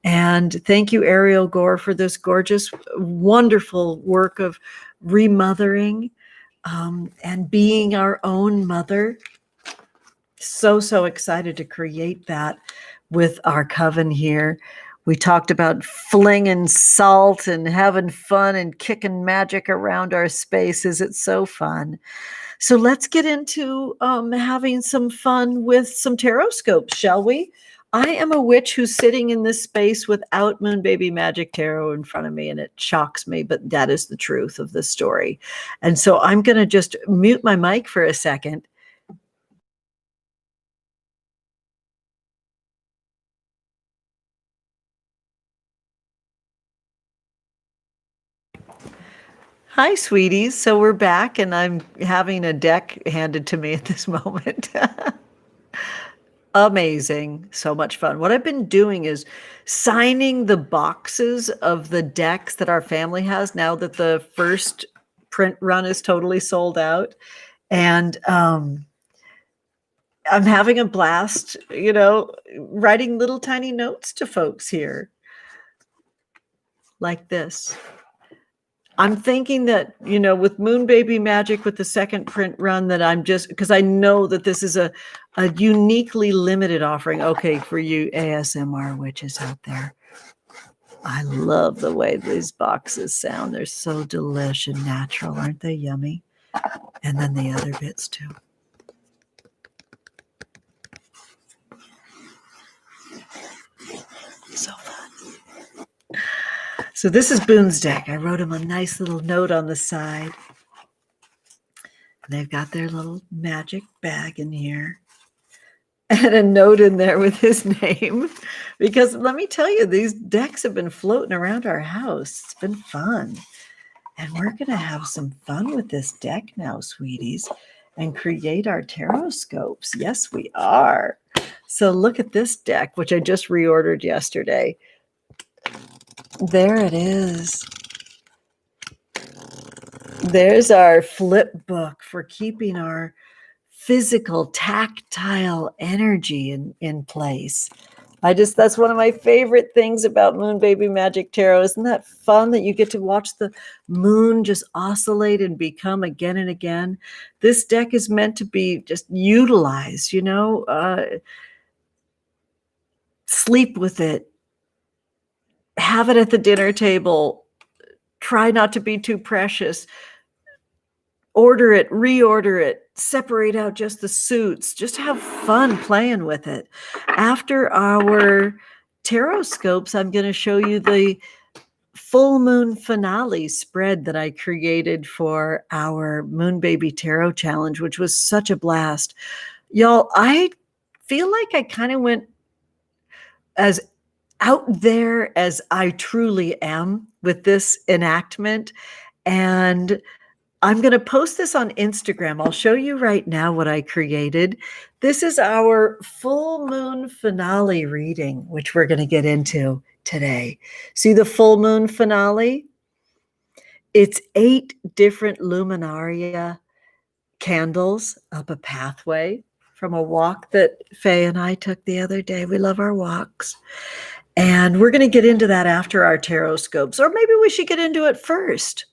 And thank you, Ariel Gore, for this gorgeous, wonderful work of remothering, and being our own mother. So excited to create that with our coven here. We talked about flinging salt and having fun and kicking magic around our spaces. It's so fun. So let's get into having some fun with some Tarotscopes, shall we? I am a witch who's sitting in this space without Moon Baby Magic Tarot in front of me, and it shocks me, but that is the truth of the story. And so I'm going to just mute my mic for a second. Hi, sweeties. So we're back, and I'm having a deck handed to me at this moment. Amazing. So much fun. What I've been doing is signing the boxes of the decks that our family has now that the first print run is totally sold out. And I'm having a blast, writing little tiny notes to folks here like this. I'm thinking that, with Moon Baby Magic, with the second print run, that I'm just, because I know that this is a uniquely limited offering. Okay, for you ASMR witches out there. I love the way these boxes sound. They're so delish and natural. Aren't they yummy? And then the other bits too. So fun. So this is Boone's deck. I wrote him a nice little note on the side. They've got their little magic bag in here and a note in there with his name, because let me tell you, these decks have been floating around our house. It's been fun. And we're going to have some fun with this deck now, sweeties, and create our Tarotscopes. Yes, we are. So look at this deck, which I just reordered yesterday. There it is. There's our flip book for keeping our physical, tactile energy in place. That's one of my favorite things about Moon Baby Magic Tarot. Isn't that fun that you get to watch the moon just oscillate and become again and again? This deck is meant to be just utilized, sleep with it, have it at the dinner table, try not to be too precious, order it, reorder it, separate out just the suits, just have fun playing with it. After our Tarotscopes, I'm going to show you the full moon finale spread that I created for our Moon Baby Tarot Challenge, which was such a blast. Y'all, I feel like I kind of went as out there as I truly am with this enactment. And I'm going to post this on Instagram. I'll show you right now what I created. This is our full moon finale reading, which we're going to get into today. See the full moon finale? It's 8 different luminaria candles up a pathway from a walk that Faye and I took the other day. We love our walks. And we're going to get into that after our Tarotscopes, or maybe we should get into it first.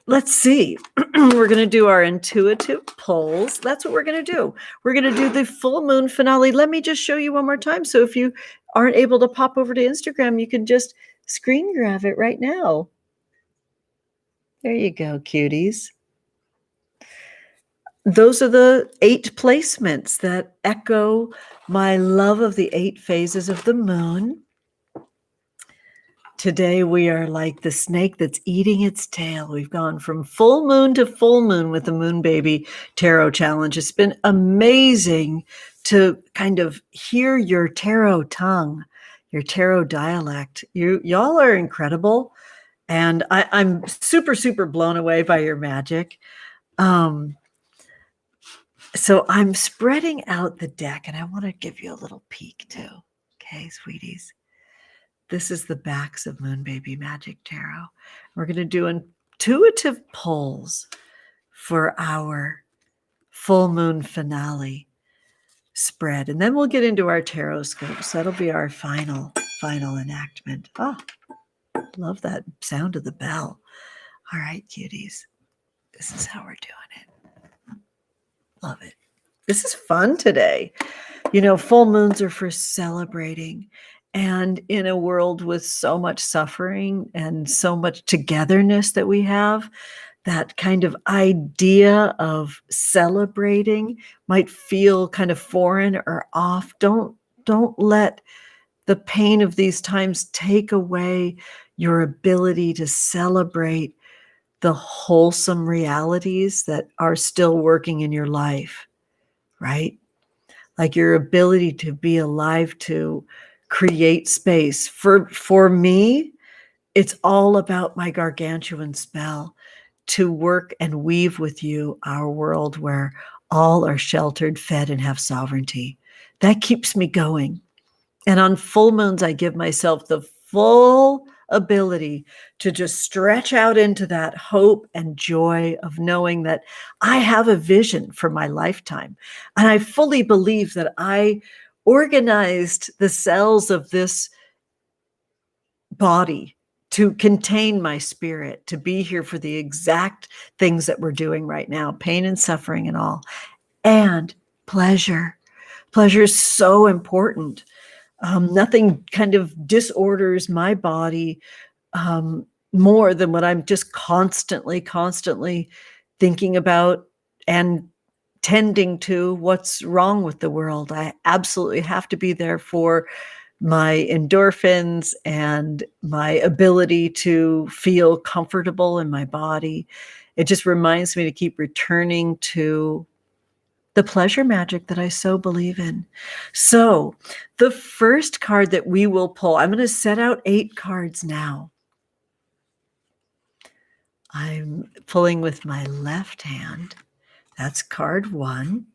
Let's see. We're going to do our intuitive polls. That's what we're going to do. We're going to do the full moon finale. Let me just show you one more time. So if you aren't able to pop over to Instagram, you can just screen grab it right now. There you go, cuties. those are the 8 placements that echo my love of the 8 phases of the moon. Today we are like the snake that's eating its tail. We've gone from full moon to full moon with the Moon Baby Tarot Challenge. It's been amazing to kind of hear your tarot tongue, your tarot dialect. Y'all are incredible. And I'm super, super blown away by your magic. So I'm spreading out the deck, and I want to give you a little peek too. Okay, sweeties. This is the backs of Moon Baby Magic Tarot. We're going to do intuitive pulls for our full moon finale spread. And then we'll get into our Tarotscopes. That'll be our final enactment. Oh, love that sound of the bell. All right, cuties. This is how we're doing it. Love it. This is fun today. You know, full moons are for celebrating. And in a world with so much suffering and so much togetherness that we have, that kind of idea of celebrating might feel kind of foreign or off. Don't let the pain of these times take away your ability to celebrate the wholesome realities that are still working in your life, right? Like your ability to be alive, to create space. For me, it's all about my gargantuan spell to work and weave with you our world where all are sheltered, fed, and have sovereignty. That keeps me going. And on full moons, I give myself the full ability to just stretch out into that hope and joy of knowing that I have a vision for my lifetime. And I fully believe that I organized the cells of this body to contain my spirit, to be here for the exact things that we're doing right now, pain and suffering and all, and pleasure. Pleasure is so important. Nothing kind of disorders my body more than when I'm just constantly thinking about and tending to what's wrong with the world. I absolutely have to be there for my endorphins and my ability to feel comfortable in my body. It just reminds me to keep returning to the pleasure magic that I so believe in. So the first card that we will pull, I'm going to set out 8 cards now. I'm pulling with my left hand. That's card 1.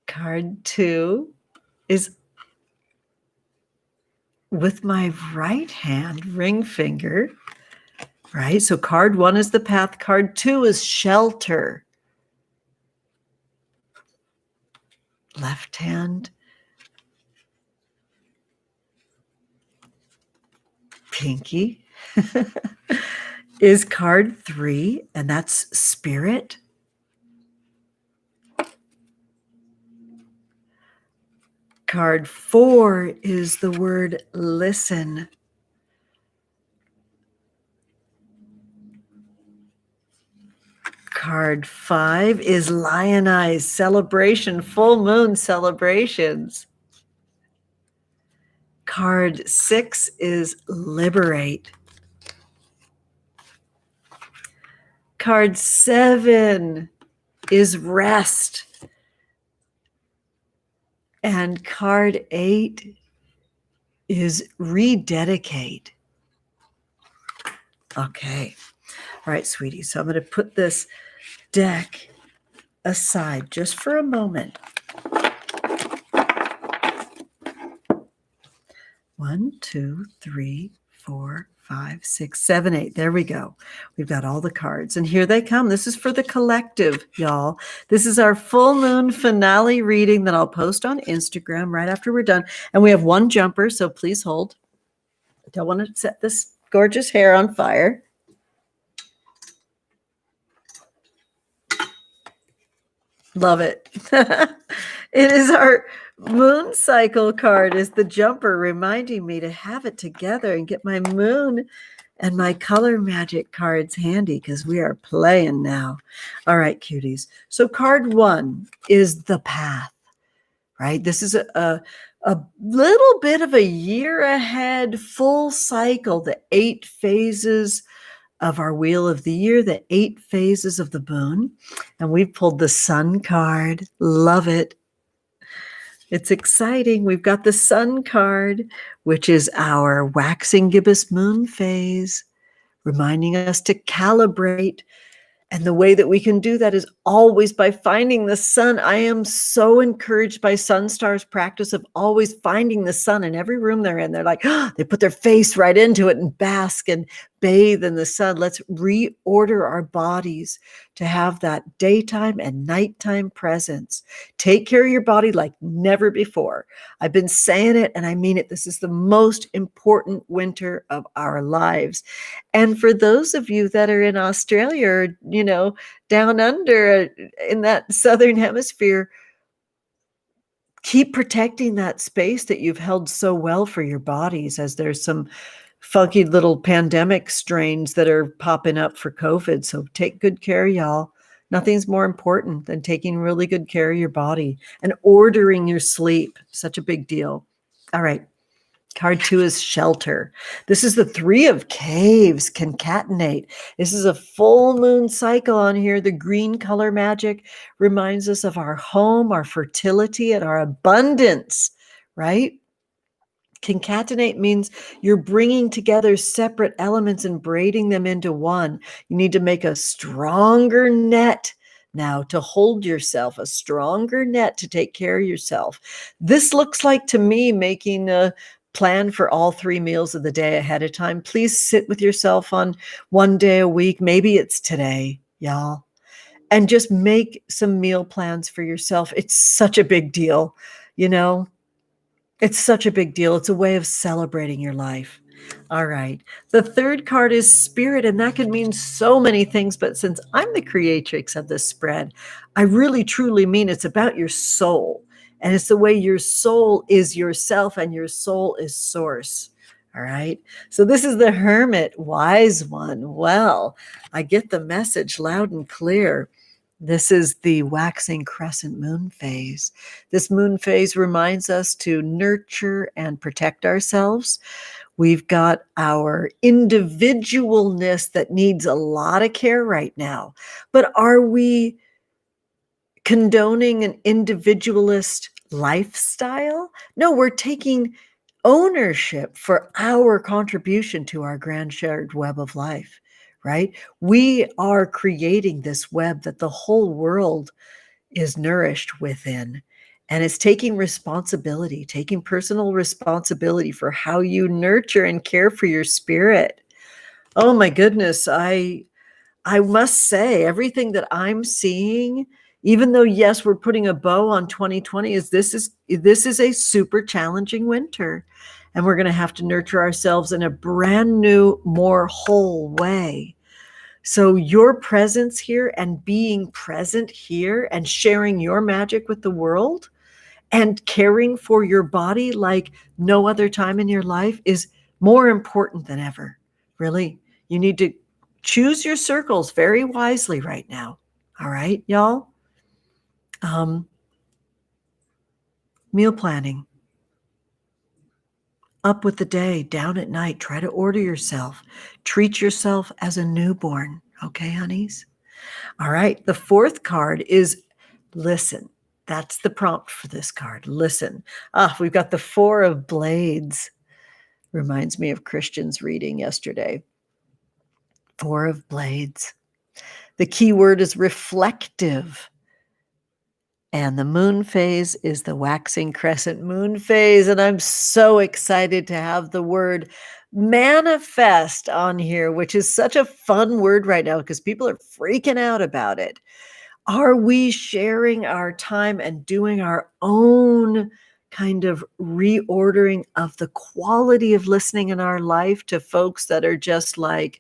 Card 2 is with my right hand, ring finger, right? So card 1 is the path. Card 2 is shelter. Left hand, pinky, is card 3, and that's spirit. Card 4 is the word listen. Card 5 is lionize, celebration, full moon celebrations. Card 6 is liberate. Card 7 is rest. And card 8 is rededicate. Okay. All right, sweetie. So I'm going to put this deck aside just for a moment. 1, 2, 3, 4, 5, 6, 7, 8. There we go. We've got all the cards. And here they come. This is for the collective, y'all. This is our full moon finale reading that I'll post on Instagram right after we're done. And we have 1 jumper, so please hold. I don't want to set this gorgeous hair on fire. Love it. It is our moon cycle card is the jumper, reminding me to have it together and get my moon and my color magic cards handy because we are playing now. All right, cuties. So card 1 is the path, right? This is a little bit of a year ahead, full cycle, the 8 phases of our wheel of the year, the 8 phases of the moon. And we've pulled the sun card. Love it. It's exciting. We've got the sun card, which is our waxing gibbous moon phase, reminding us to calibrate. And the way that we can do that is always by finding the sun. I am so encouraged by Sun Star's practice of always finding the sun in every room they're in. They're like, oh, they put their face right into it and bask and bathe in the sun. Let's reorder our bodies to have that daytime and nighttime presence. Take care of your body like never before. I've been saying it and I mean it. This is the most important winter of our lives. And for those of you that are in Australia or, down under in that southern hemisphere, keep protecting that space that you've held so well for your bodies, as there's some funky little pandemic strains that are popping up for COVID. So take good care, y'all. Nothing's more important than taking really good care of your body and ordering your sleep. Such a big deal. All right. Card 2 is shelter. This is the 3 of caves, concatenate. This is a full moon cycle on here. The green color magic reminds us of our home, our fertility, and our abundance, right? Concatenate means you're bringing together separate elements and braiding them into one. You need to make a stronger net now to hold yourself, a stronger net to take care of yourself. This looks like, to me, making a plan for all 3 meals of the day ahead of time. Please sit with yourself on one day a week. Maybe it's today, y'all, and just make some meal plans for yourself. It's such a big deal, It's such a big deal. It's a way of celebrating your life. All right. The 3rd card is spirit, and that can mean so many things. But since I'm the creatrix of this spread, I really, truly mean it's about your soul. And it's the way your soul is yourself and your soul is source. All right. So this is the Hermit, wise one. Well, I get the message loud and clear. This is the waxing crescent moon phase. This moon phase reminds us to nurture and protect ourselves. We've got our individualness that needs a lot of care right now. But are we condoning an individualist lifestyle? No, we're taking ownership for our contribution to our grand shared web of life. Right? We are creating this web that the whole world is nourished within. And it's taking responsibility, taking personal responsibility for how you nurture and care for your spirit. Oh my goodness. I must say, everything that I'm seeing, even though, yes, we're putting a bow on 2020, this is a super challenging winter. And we're going to have to nurture ourselves in a brand new, more whole way. So your presence here and being present here and sharing your magic with the world and caring for your body like no other time in your life is more important than ever. Really, you need to choose your circles very wisely right now. All right, y'all? Meal planning. Up with the day, down at night. Try to order yourself. Treat yourself as a newborn. Okay, honeys? All right. The 4th card is listen. That's the prompt for this card. Listen. We've got the 4 of Blades. Reminds me of Christian's reading yesterday. 4 of Blades. The key word is reflective. And the moon phase is the waxing crescent moon phase. And I'm so excited to have the word manifest on here, which is such a fun word right now because people are freaking out about it. Are we sharing our time and doing our own kind of reordering of the quality of listening in our life to folks that are just like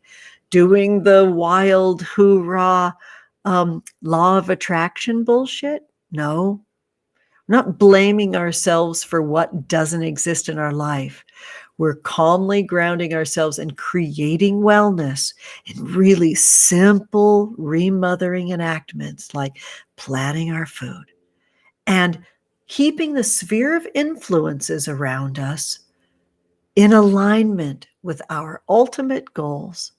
doing the wild hoorah law of attraction bullshit? No, we're not blaming ourselves for what doesn't exist in our life. We're calmly grounding ourselves and creating wellness in really simple remothering enactments like planning our food and keeping the sphere of influences around us in alignment with our ultimate goals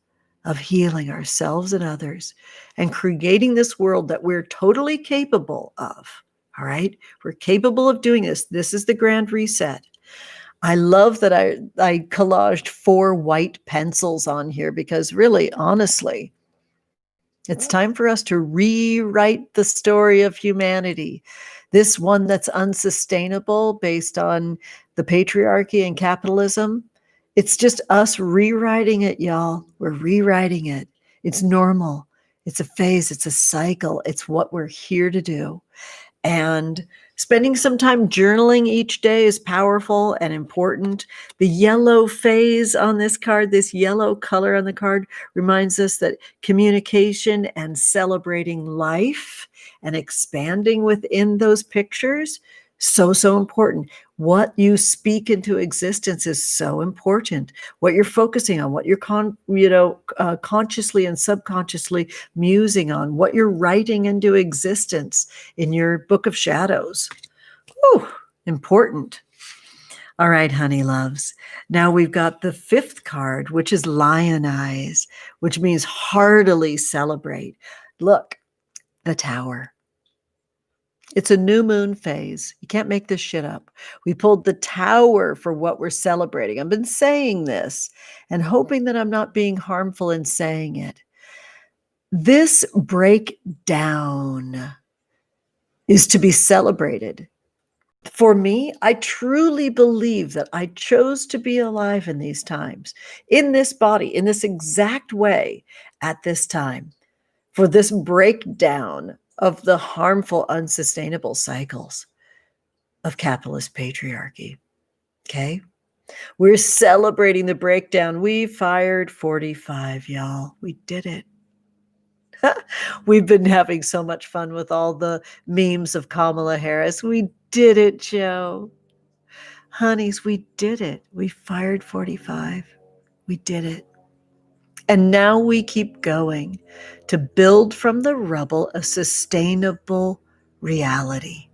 of healing ourselves and others and creating this world that we're totally capable of. All right. We're capable of doing this. This is the grand reset. I love that I collaged 4 white pencils on here because really, honestly, it's time for us to rewrite the story of humanity. This one that's unsustainable based on the patriarchy and capitalism. It's just us rewriting it, y'all. We're rewriting it. It's normal. It's a phase. It's a cycle. It's what we're here to do. And spending some time journaling each day is powerful and important. The yellow phase on this card, this yellow color on the card, reminds us that communication and celebrating life and expanding within those pictures, so important. What you speak into existence is so important. What you're focusing on, what you're consciously and subconsciously musing on, what you're writing into existence in your book of shadows. Whew, important. All right, honey loves. Now we've got the 5th card, which is lionize, which means heartily celebrate. Look, the Tower. It's a new moon phase. You can't make this shit up. We pulled the Tower for what we're celebrating. I've been saying this and hoping that I'm not being harmful in saying it. This breakdown is to be celebrated. For me, I truly believe that I chose to be alive in these times, in this body, in this exact way, at this time, for this breakdown of the harmful, unsustainable cycles of capitalist patriarchy. Okay? We're celebrating the breakdown. We fired 45, y'all. We did it. We've been having so much fun with all the memes of Kamala Harris. We did it, Joe. Honeys, we did it. We fired 45. We did it. And now we keep going to build from the rubble a sustainable reality.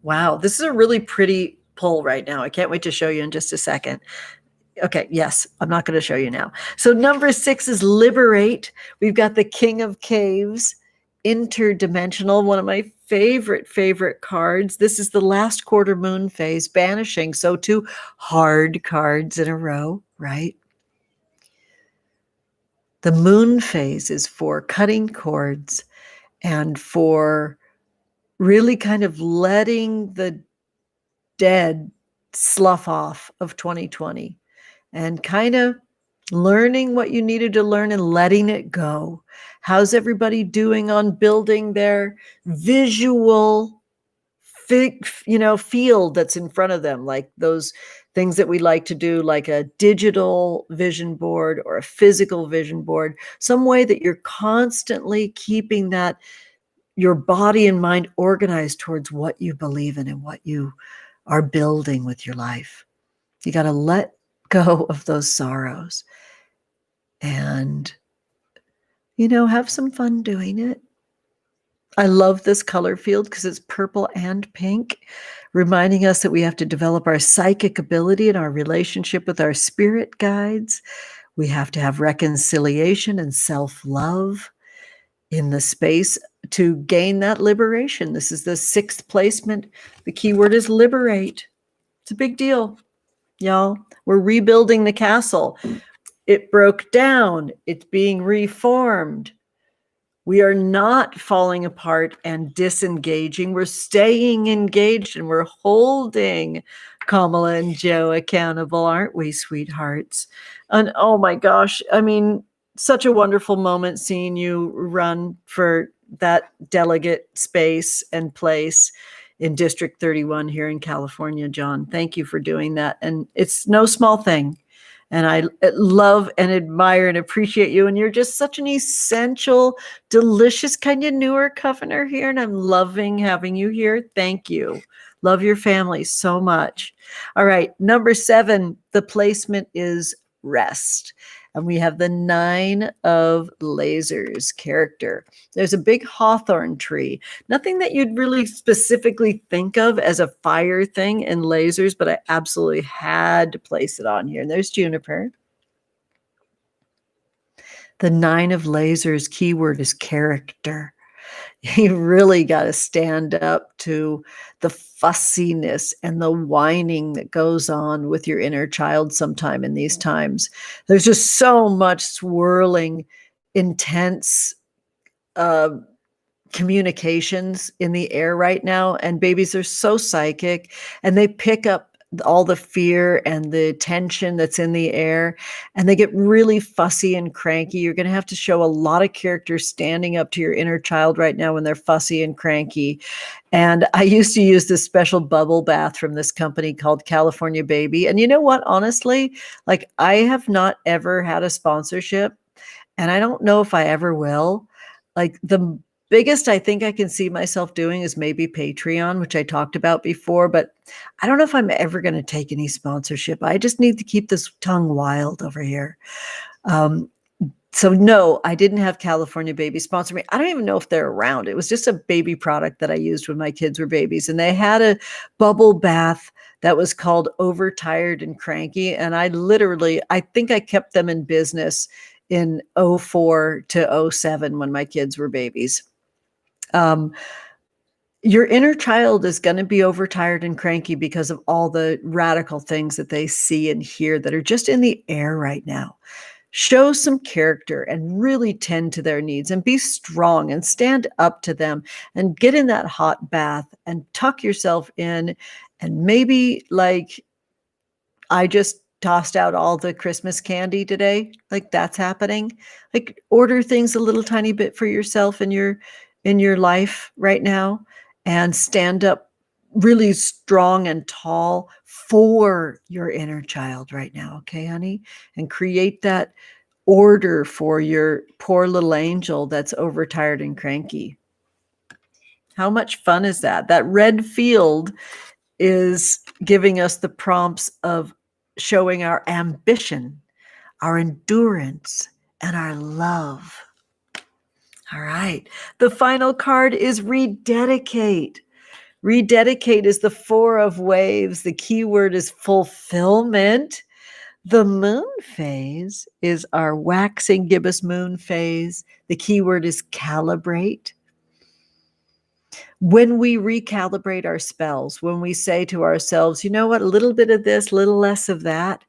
Wow, this is a really pretty pull right now. I can't wait to show you in just a second. Okay, yes, I'm not going to show you now. So number 6 is liberate. We've got the King of Caves, interdimensional, one of my favorite cards. This is the last quarter moon phase, banishing. So 2 hard cards in a row, right? The moon phase is for cutting cords and for really kind of letting the dead slough off of 2020 and kind of learning what you needed to learn and letting it go. How's everybody doing on building their visual field that's in front of them, like those things that we like to do, like a digital vision board or a physical vision board, some way that you're constantly keeping that your body and mind organized towards what you believe in and what you are building with your life. You got to let go of those sorrows and, have some fun doing it. I love this color field because it's purple and pink, reminding us that we have to develop our psychic ability and our relationship with our spirit guides. We have to have reconciliation and self-love in the space to gain that liberation. This is the 6th placement. The key word is liberate. It's a big deal, y'all. We're rebuilding the castle. It broke down. It's being reformed. We are not falling apart and disengaging. We're staying engaged and we're holding Kamala and Joe accountable, aren't we, sweethearts? And oh my gosh, I mean, such a wonderful moment seeing you run for that delegate space and place in District 31 here in California, John. Thank you for doing that. And it's no small thing. And I love and admire and appreciate you. And you're just such an essential, delicious kind of newer covener here. And I'm loving having you here. Thank you. Love your family so much. All right. Number 7, the placement is rest. And we have the 9 of lasers character. There's a big hawthorn tree. Nothing that you'd really specifically think of as a fire thing in lasers, but I absolutely had to place it on here. And there's juniper. The 9 of lasers keyword is character. You really got to stand up to the fussiness and the whining that goes on with your inner child sometime in these times. There's just so much swirling, intense communications in the air right now. And babies are so psychic, and they pick up all the fear and the tension that's in the air, and they get really fussy and cranky. You're going to have to show a lot of character standing up to your inner child right now when they're fussy and cranky. And I used to use this special bubble bath from this company called California Baby. And you know what? Honestly, like, I have not ever had a sponsorship, and I don't know if I ever will. Like, the biggest I think I can see myself doing is maybe Patreon, which I talked about before, but I don't know if I'm ever going to take any sponsorship. I just need to keep this tongue wild over here. So no, I didn't have California Baby sponsor me. I don't even know if they're around. It was just a baby product that I used when my kids were babies. And they had a bubble bath that was called Overtired and Cranky. And I think I kept them in business in 04 to 07 when my kids were babies. Your inner child is going to be overtired and cranky because of all the radical things that they see and hear that are just in the air right now. Show some character and really tend to their needs, and be strong and stand up to them, and get in that hot bath and tuck yourself in. And maybe, like, I just tossed out all the Christmas candy today. Like, that's happening. Like, order things a little tiny bit for yourself in your life right now, and stand up really strong and tall for your inner child right now. Okay, honey? And create that order for your poor little angel that's overtired and cranky. How much fun is that? That red field is giving us the prompts of showing our ambition, our endurance, and our love. All right. The final card is rededicate. Rededicate is the 4 of waves. The keyword is fulfillment. The moon phase is our waxing gibbous moon phase. The keyword is calibrate. When we recalibrate our spells, when we say to ourselves, you know what, a little bit of this, a little less of that,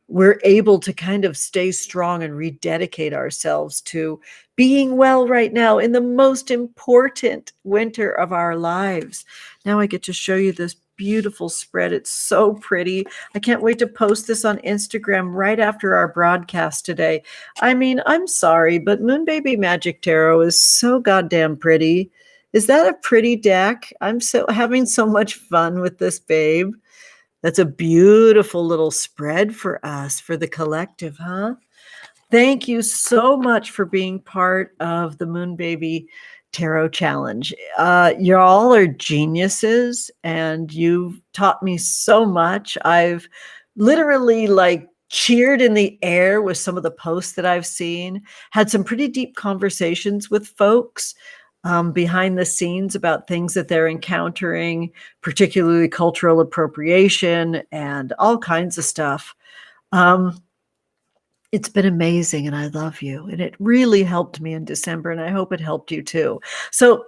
we're able to kind of stay strong and rededicate ourselves to being well right now in the most important winter of our lives. Now I get to show you this beautiful spread. It's so pretty. I can't wait to post this on Instagram right after our broadcast today. I mean, I'm sorry, but Moon Baby Magic Tarot is so goddamn pretty. Is that a pretty deck? I'm having so much fun with this babe. That's a beautiful little spread for us, for the collective, huh? Thank you so much for being part of the Moon Baby Tarot Challenge. You all are geniuses, and you've taught me so much. I've literally cheered in the air with some of the posts that I've seen, had some pretty deep conversations with folks behind the scenes about things that they're encountering, particularly cultural appropriation and all kinds of stuff. It's been amazing, and I love you. And it really helped me in December, and I hope it helped you too. So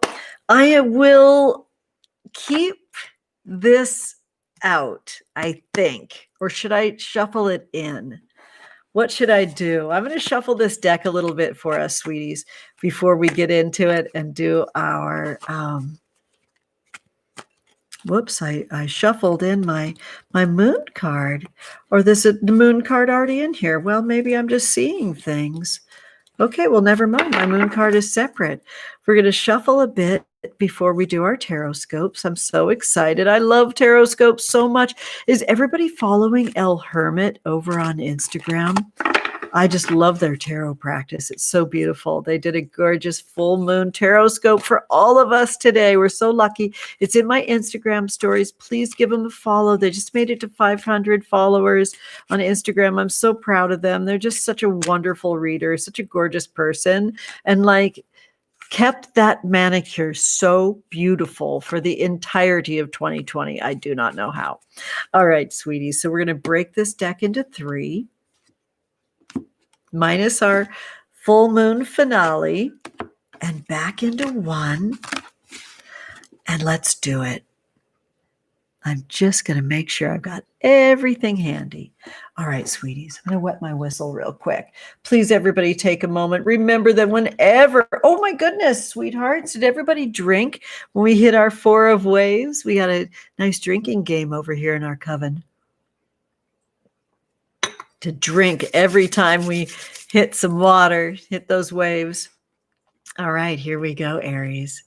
I will keep this out, I think, or should I shuffle it in? What should I do? I'm going to shuffle this deck a little bit for us, sweeties, before we get into it and do our, whoops, I shuffled in my moon card. Or is the moon card already in here? Well, maybe I'm just seeing things. Okay, well, never mind. My moon card is separate. We're going to shuffle a bit before we do our Tarotscopes. I'm so excited. I love Tarotscopes so much. Is everybody following El Hermit over on Instagram? I just love their tarot practice. It's so beautiful. They did a gorgeous full moon Tarotscope for all of us today. We're so lucky. It's in my Instagram stories. Please give them a follow. They just made it to 500 followers on Instagram. I'm so proud of them. They're just such a wonderful reader, such a gorgeous person, and like kept that manicure so beautiful for the entirety of 2020. I do not know how. All right, sweeties. So we're going to break this deck into 3, minus our full moon finale, and back into 1. And let's do it. I'm just going to make sure I've got everything handy. All right, sweeties, I'm going to wet my whistle real quick. Please, everybody, take a moment. Remember that whenever, oh my goodness, sweethearts, did everybody drink when we hit our 4 of waves? We got a nice drinking game over here in our coven. To drink every time we hit some water, hit those waves. All right, here we go, Aries.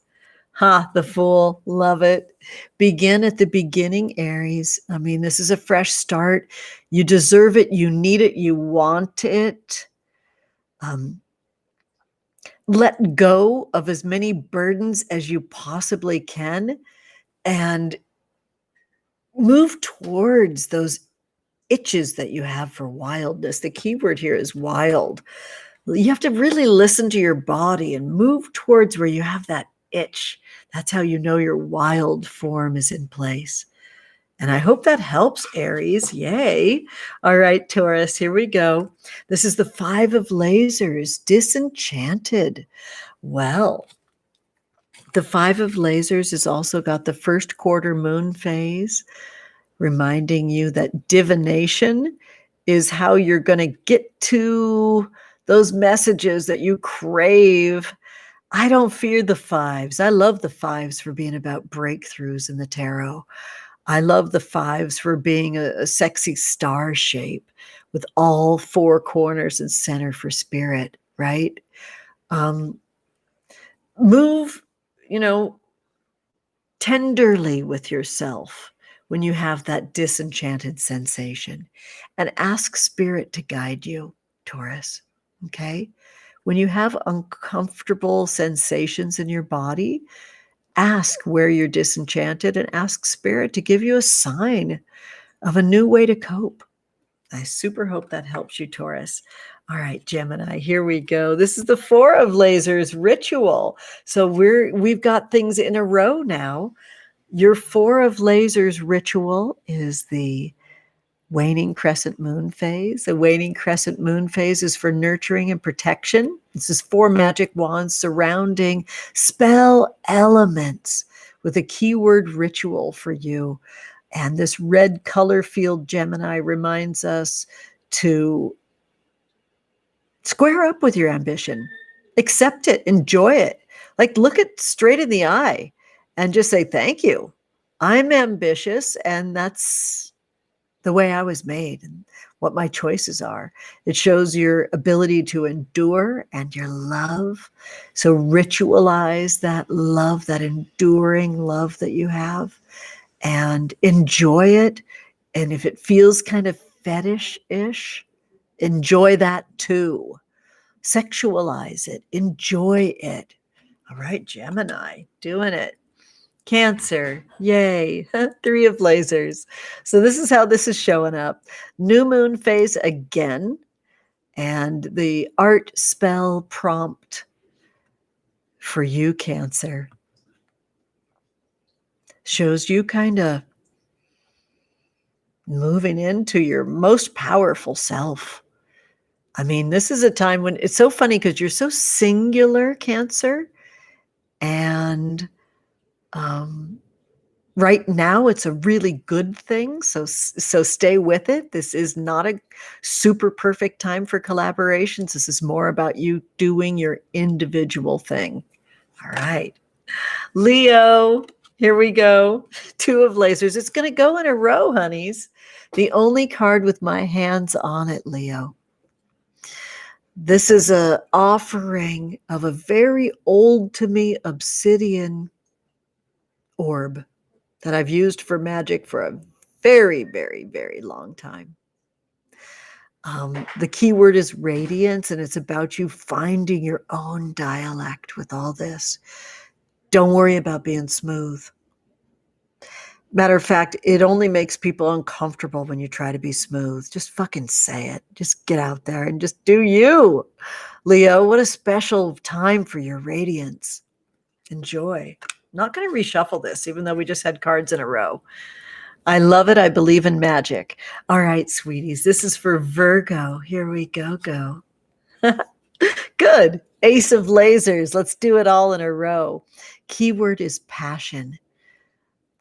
The Fool. Love it. Begin at the beginning, Aries. I mean, this is a fresh start. You deserve it. You need it. You want it. Let go of as many burdens as you possibly can and move towards those itches that you have for wildness. The key word here is wild. You have to really listen to your body and move towards where you have that itch. That's how you know your wild form is in place. And I hope that helps, Aries. Yay. All right, Taurus, here we go. This is the 5 of lasers, disenchanted. Well, the 5 of lasers has also got the first quarter moon phase, reminding you that divination is how you're going to get to those messages that you crave. I don't fear the 5s. I love the 5s for being about breakthroughs in the tarot. I love the 5s for being a sexy star shape with all 4 corners and center for spirit, right? Move, tenderly with yourself when you have that disenchanted sensation, and ask spirit to guide you, Taurus, okay? When you have uncomfortable sensations in your body, ask where you're disenchanted and ask spirit to give you a sign of a new way to cope. I super hope that helps you, Taurus. All right, Gemini, here we go. This is the 4 of lasers ritual. So we've got things in a row now. Your 4 of lasers ritual is the waning crescent moon phase. The waning crescent moon phase is for nurturing and protection. This is 4 magic wands surrounding spell elements with a keyword ritual for you. And this red color field, Gemini, reminds us to square up with your ambition, accept it, enjoy it. Like, look it straight in the eye and just say, thank you. I'm ambitious, and that's the way I was made and what my choices are. It shows your ability to endure and your love. So ritualize that love, that enduring love that you have, and enjoy it. And if it feels kind of fetish-ish, enjoy that too. Sexualize it, enjoy it. All right, Gemini, doing it. Cancer, yay, 3 of lasers. So this is how this is showing up. New moon phase again, and the art spell prompt for you, Cancer, shows you kind of moving into your most powerful self. I mean, this is a time when it's so funny because you're so singular, Cancer, and right now, it's a really good thing, so stay with it. This is not a super perfect time for collaborations. This is more about you doing your individual thing. All right. Leo, here we go. 2 of lasers. It's going to go in a row, honeys. The only card with my hands on it, Leo. This is an offering of a very old to me obsidian orb that I've used for magic for a very, very, very long time. The key word is radiance, and it's about you finding your own dialect with all this. Don't worry about being smooth. Matter of fact, it only makes people uncomfortable when you try to be smooth. Just fucking say it. Just get out there and just do you. Leo, what a special time for your radiance. Enjoy. Not going to reshuffle this, even though we just had cards in a row. I love it. I believe in magic. All right, sweeties. This is for Virgo. Here we go. Good. Ace of lasers. Let's do it all in a row. Keyword is passion.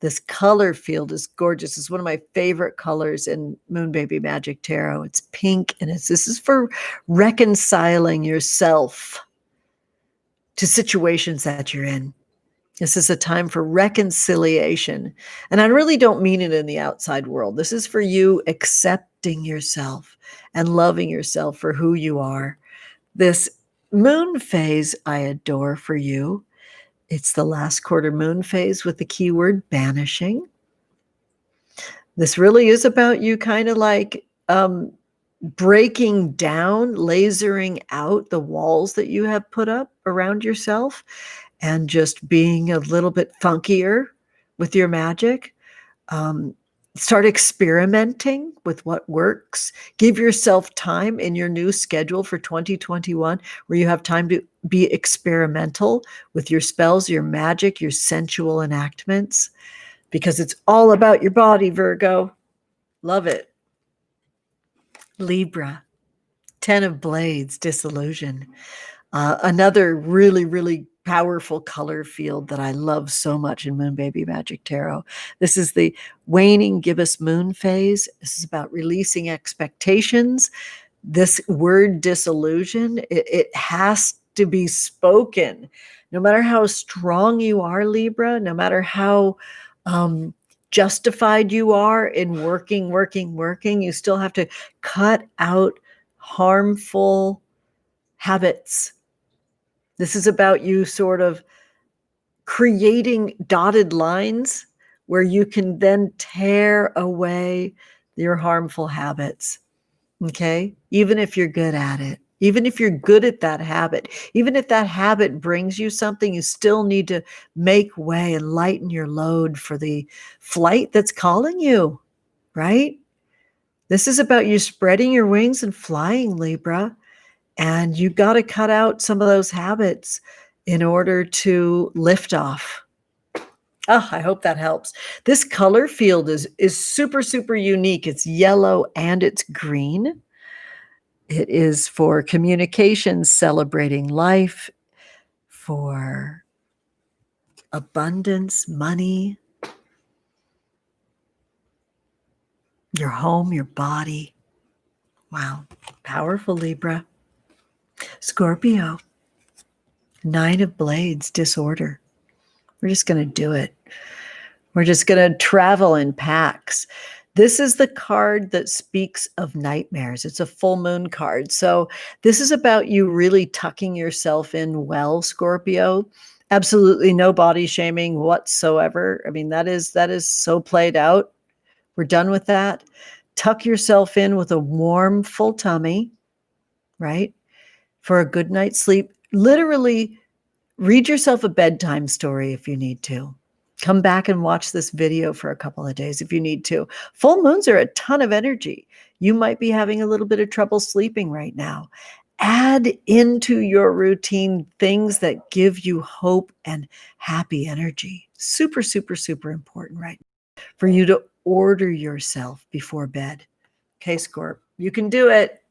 This color field is gorgeous. It's one of my favorite colors in Moon Baby Magic Tarot. It's pink, and this is for reconciling yourself to situations that you're in. This is a time for reconciliation. And I really don't mean it in the outside world. This is for you accepting yourself and loving yourself for who you are. This moon phase I adore for you. It's the last quarter moon phase with the keyword banishing. This really is about you kind of like breaking down, lasering out the walls that you have put up around yourself and just being a little bit funkier with your magic. Start experimenting with what works. Give yourself time in your new schedule for 2021 where you have time to be experimental with your spells, your magic, your sensual enactments, because it's all about your body, Virgo. Love it. Libra, 10 of Blades, disillusion. Another really, really powerful color field that I love so much in Moon Baby Magic Tarot. This is the waning gibbous moon phase. This is about releasing expectations. This word disillusion, it has to be spoken. No matter how strong you are, Libra, no matter how justified you are in working, you still have to cut out harmful habits. This is about you sort of creating dotted lines where you can then tear away your harmful habits. Okay? Even if you're good at it, even if you're good at that habit, even if that habit brings you something, you still need to make way and lighten your load for the flight that's calling you, right? This is about you spreading your wings and flying, Libra. And you got to cut out some of those habits in order to lift off. Oh, I hope that helps. This color field is super, super unique. It's yellow and it's green. It is for communication, celebrating life, for abundance, money, your home, your body. Wow. Powerful, Libra. Scorpio, 9 of Blades, disorder. We're just going to do it. We're just going to travel in packs. This is the card that speaks of nightmares. It's a full moon card. So this is about you really tucking yourself in well, Scorpio. Absolutely no body shaming whatsoever. I mean, that is so played out. We're done with that. Tuck yourself in with a warm, full tummy, right? For a good night's sleep. Literally read yourself a bedtime story if you need to. Come back and watch this video for a couple of days if you need to. Full moons are a ton of energy. You might be having a little bit of trouble sleeping right now. Add into your routine things that give you hope and happy energy. Super, super, super important right now for you to order yourself before bed. Okay, Scorp, you can do it.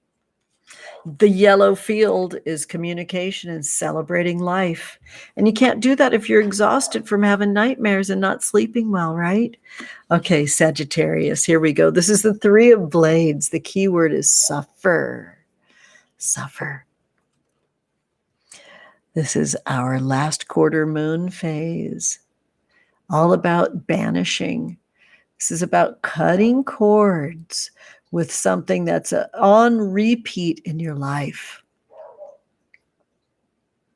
The yellow field is communication and celebrating life. And you can't do that if you're exhausted from having nightmares and not sleeping well, right? Okay, Sagittarius, here we go. This is the 3 of Blades. The key word is suffer. Suffer. This is our last quarter moon phase. All about banishing. This is about cutting cords with something that's on repeat in your life,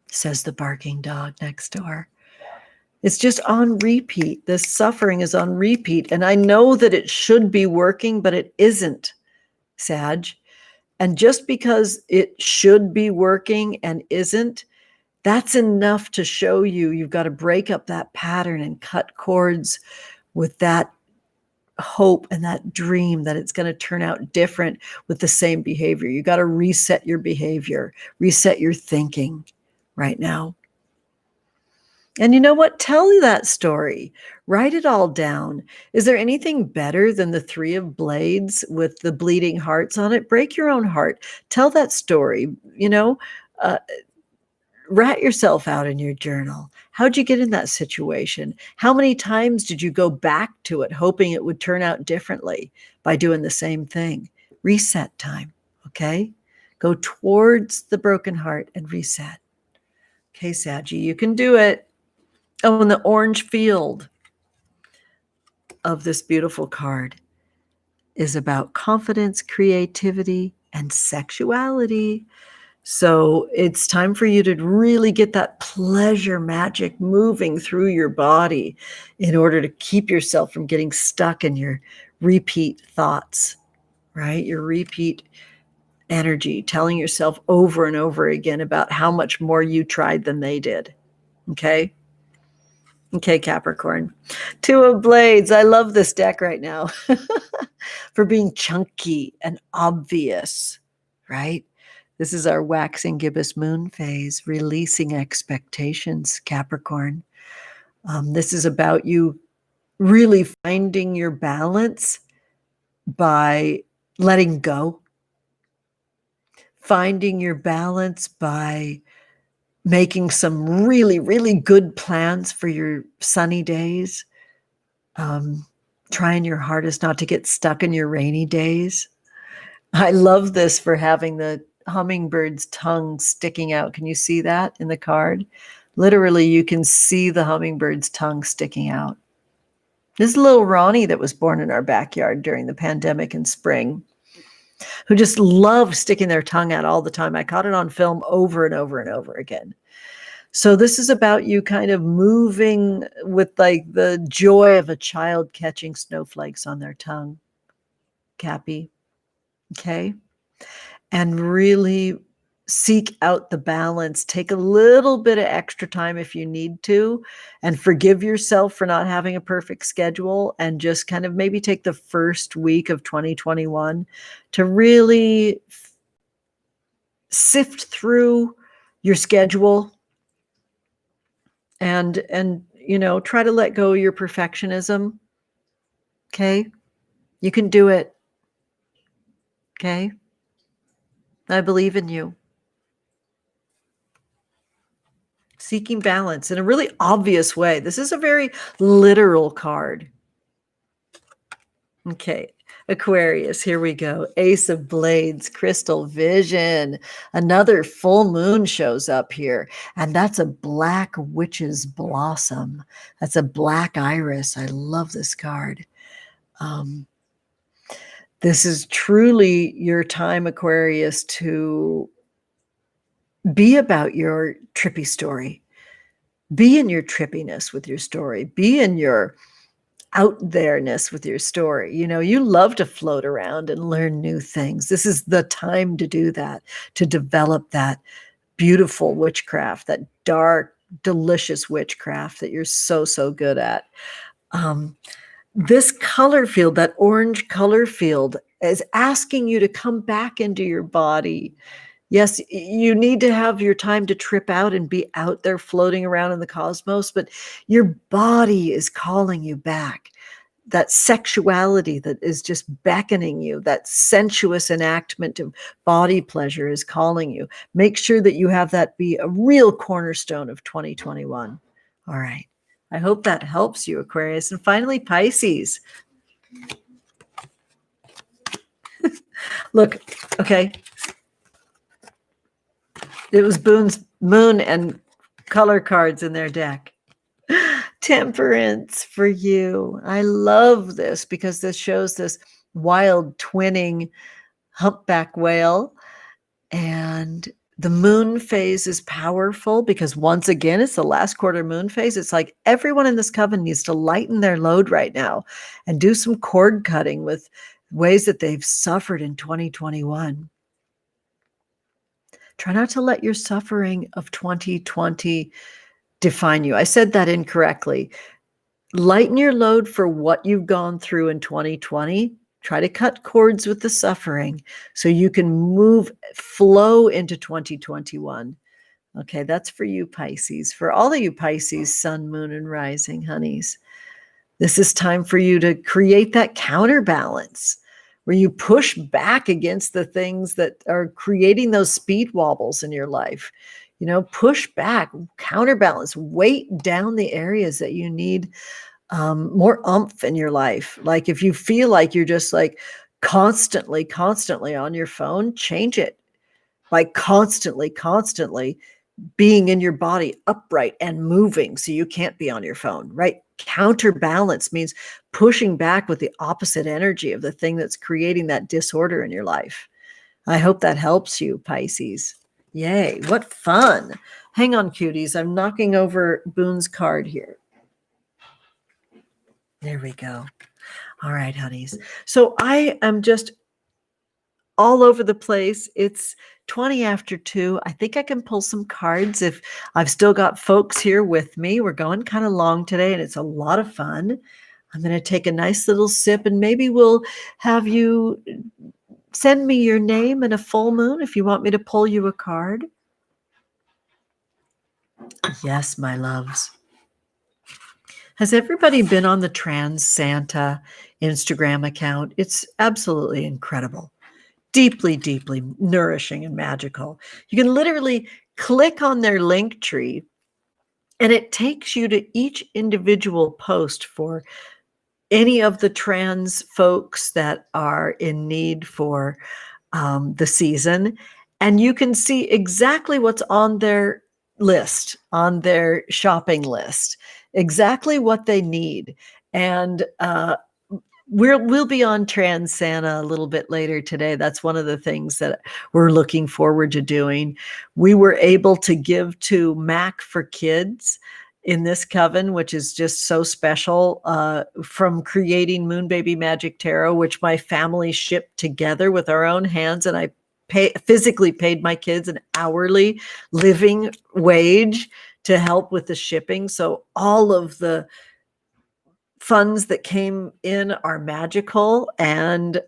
says the barking dog next door. It's just on repeat. This suffering is on repeat. And I know that it should be working, but it isn't, Sag. And just because it should be working and isn't, that's enough to show you you've got to break up that pattern and cut cords with that hope and that dream that it's going to turn out different with the same behavior. You got to reset your behavior, reset your thinking right now. And you know what? Tell that story. Write it all down. Is there anything better than the Three of Blades with the bleeding hearts on it? Break your own heart. Tell that story. Rat yourself out in your journal. How'd you get in that situation? How many times did you go back to it hoping it would turn out differently by doing the same thing? Reset time, okay? Go towards the broken heart and reset. Okay, Saggy, you can do it. Oh, and the orange field of this beautiful card is about confidence, creativity, and sexuality. So it's time for you to really get that pleasure magic moving through your body in order to keep yourself from getting stuck in your repeat thoughts, right? Your repeat energy, telling yourself over and over again about how much more you tried than they did. Okay? Okay, Capricorn. Two of Blades. I love this deck right now for being chunky and obvious, right? This is our waxing gibbous moon phase, releasing expectations, Capricorn. This is about you really finding your balance by letting go, finding your balance by making some really, really good plans for your sunny days, trying your hardest not to get stuck in your rainy days. I love this for having the hummingbird's tongue sticking out. Can you see that in the card? Literally, you can see the hummingbird's tongue sticking out. This is little Ronnie that was born in our backyard during the pandemic in spring, who just loved sticking their tongue out all the time. I caught it on film over and over and over again. So this is about you kind of moving with like the joy of a child catching snowflakes on their tongue, Cappy. Okay? And really seek out the balance. Take a little bit of extra time if you need to, and forgive yourself for not having a perfect schedule, and just kind of maybe take the first week of 2021 to really sift through your schedule and try to let go of your perfectionism. Okay? You can do it. Okay? I believe in you. Seeking balance in a really obvious way. This is a very literal card. Okay, Aquarius, here we go. Ace of Blades, Crystal Vision. Another full moon shows up here, and that's a black witch's blossom. That's a black iris. I love this card. This is truly your time, Aquarius, to be about your trippy story. Be in your trippiness with your story. Be in your out there-ness with your story. You love to float around and learn new things. This is the time to do that, to develop that beautiful witchcraft, that dark, delicious witchcraft that you're so, so good at. This color field, that orange color field, is asking you to come back into your body. Yes, you need to have your time to trip out and be out there floating around in the cosmos, but your body is calling you back. That sexuality that is just beckoning you, that sensuous enactment of body pleasure is calling you. Make sure that you have that be a real cornerstone of 2021. All right. I hope that helps you, Aquarius. And finally, Pisces. Look, okay. It was Boone's moon and color cards in their deck. Temperance for you. I love this because this shows this wild twinning humpback whale. And the moon phase is powerful because once again, it's the last quarter moon phase. It's like everyone in this coven needs to lighten their load right now and do some cord cutting with ways that they've suffered in 2021. Try not to let your suffering of 2020 define you. I said that incorrectly. Lighten your load for what you've gone through in 2020. Try to cut cords with the suffering so you can flow into 2021. Okay, that's for you, Pisces. For all of you Pisces, sun, moon, and rising, honeys. This is time for you to create that counterbalance where you push back against the things that are creating those speed wobbles in your life. Push back, counterbalance, weight down the areas that you need more oomph in your life. Like if you feel like you're just like constantly on your phone, change it. Like constantly being in your body upright and moving so you can't be on your phone, right? Counterbalance means pushing back with the opposite energy of the thing that's creating that disorder in your life. I hope that helps you, Pisces. Yay, what fun. Hang on, cuties. I'm knocking over Boone's card here. There we go. All right, honeys. So I am just all over the place. It's 20 after 2. I think I can pull some cards if I've still got folks here with me. We're going kind of long today, and it's a lot of fun. I'm going to take a nice little sip, and maybe we'll have you send me your name and a full moon if you want me to pull you a card. Yes, my loves. Has everybody been on the Trans Santa Instagram account? It's absolutely incredible. Deeply, deeply nourishing and magical. You can literally click on their link tree and it takes you to each individual post for any of the trans folks that are in need for the season. And you can see exactly what's on their list, on their shopping list, exactly what they need. And we'll be on Trans Santa a little bit later today. That's one of the things that we're looking forward to doing. We were able to give to Mac for Kids in this coven, which is just so special, from creating Moon Baby Magic Tarot, which my family shipped together with our own hands, and I physically paid my kids an hourly living wage to help with the shipping. So all of the funds that came in are magical, and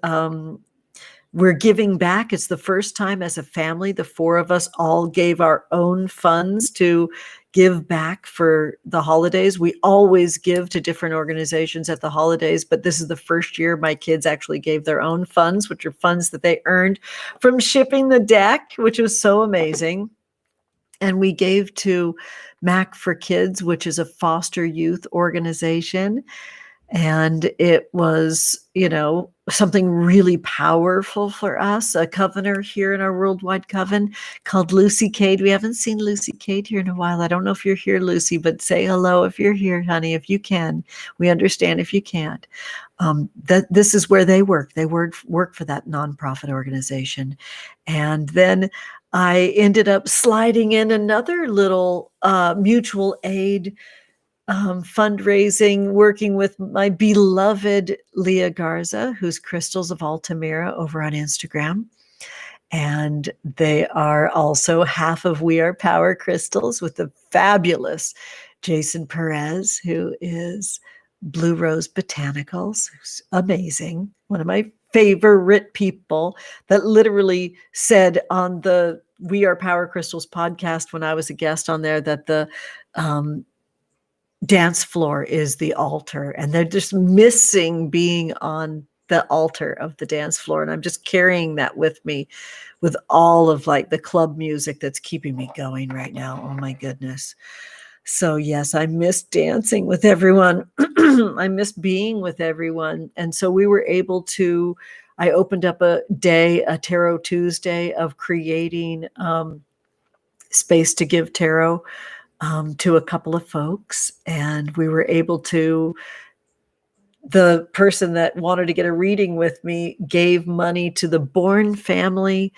we're giving back. It's the first time as a family, the 4 of us all gave our own funds to give back for the holidays. We always give to different organizations at the holidays, but this is the first year my kids actually gave their own funds, which are funds that they earned from shipping the deck, which was so amazing. And we gave to Mac for Kids, which is a foster youth organization. And it was, something really powerful for us. A covener here in our Worldwide Coven called Lucy Cade. We haven't seen Lucy Cade here in a while. I don't know if you're here, Lucy, but say hello if you're here, honey, if you can. We understand if you can't. This is where they work. They work for that nonprofit organization. And then I ended up sliding in another little mutual aid fundraising, working with my beloved Leah Garza, who's Crystals of Altamira over on Instagram. And they are also half of We Are Power Crystals with the fabulous Jason Perez, who is Blue Rose Botanicals, who's amazing. One of my favorite people that literally said on the We Are Power Crystals podcast when I was a guest on there that the dance floor is the altar, and they're just missing being on the altar of the dance floor. And I'm just carrying that with me with all of like the club music that's keeping me going right now. Oh my goodness. So yes, I miss dancing with everyone. I miss being with everyone. And so we were able to, I opened up a Tarot Tuesday of creating space to give tarot to a couple of folks. And we were able to, the person that wanted to get a reading with me gave money to the Born Family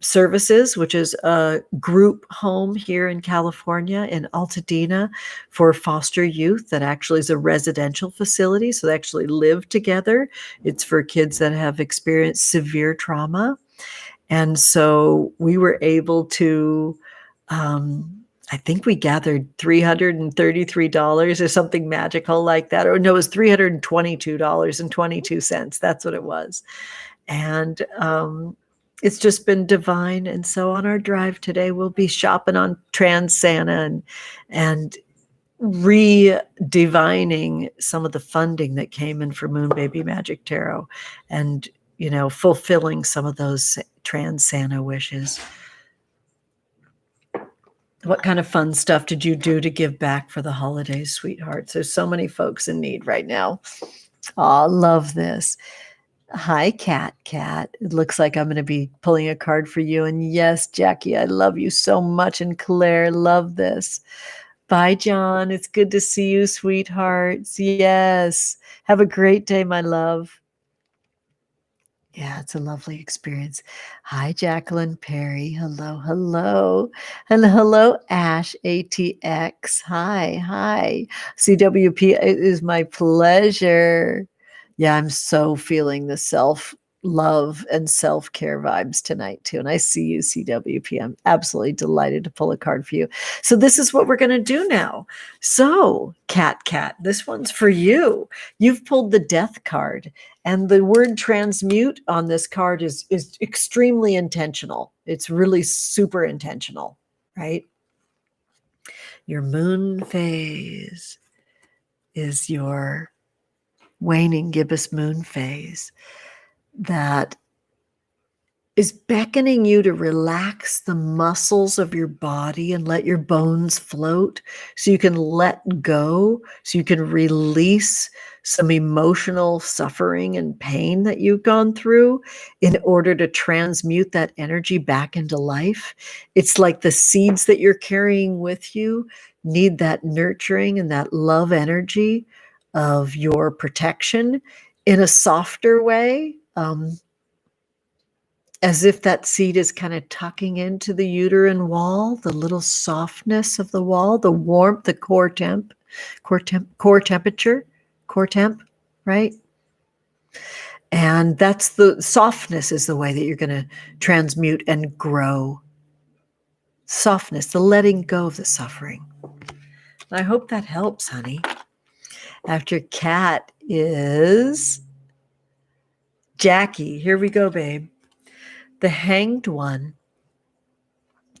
Services, which is a group home here in California in Altadena for foster youth that actually is a residential facility. So they actually live together. It's for kids that have experienced severe trauma. And so we were able to, I think we gathered $333 or something magical like that. Or no, it was $322.22. That's what it was. And it's just been divine. And so on our drive today, we'll be shopping on Trans Santa and re-divining some of the funding that came in for Moon Baby Magic Tarot, and fulfilling some of those Trans Santa wishes. What kind of fun stuff did you do to give back for the holidays, sweethearts? There's so many folks in need right now. Aw, love this. Hi, Cat. It looks like I'm going to be pulling a card for you. And yes, Jackie, I love you so much. And Claire, love this. Bye, John. It's good to see you, sweethearts. Yes. Have a great day, my love. Yeah, it's a lovely experience. Hi, Jacqueline Perry. Hello. And hello, Ash ATX. Hi. CWP, it is my pleasure. Yeah, I'm so feeling the self-love and self-care vibes tonight, too. And I see you, CWP. I'm absolutely delighted to pull a card for you. So this is what we're going to do now. So, Cat, this one's for you. You've pulled the Death card. And the word transmute on this card is extremely intentional. It's really super intentional, right? Your moon phase is your waning gibbous moon phase that is beckoning you to relax the muscles of your body and let your bones float so you can let go, so you can release some emotional suffering and pain that you've gone through in order to transmute that energy back into life. It's like the seeds that you're carrying with you need that nurturing and that love energy of your protection in a softer way. As if that seed is kind of tucking into the uterine wall, the little softness of the wall, the warmth, the core temperature, right? And that's the softness is the way that you're going to transmute and grow. Softness, the letting go of the suffering. I hope that helps, honey. After Cat is Jackie. Here we go, babe. The Hanged One.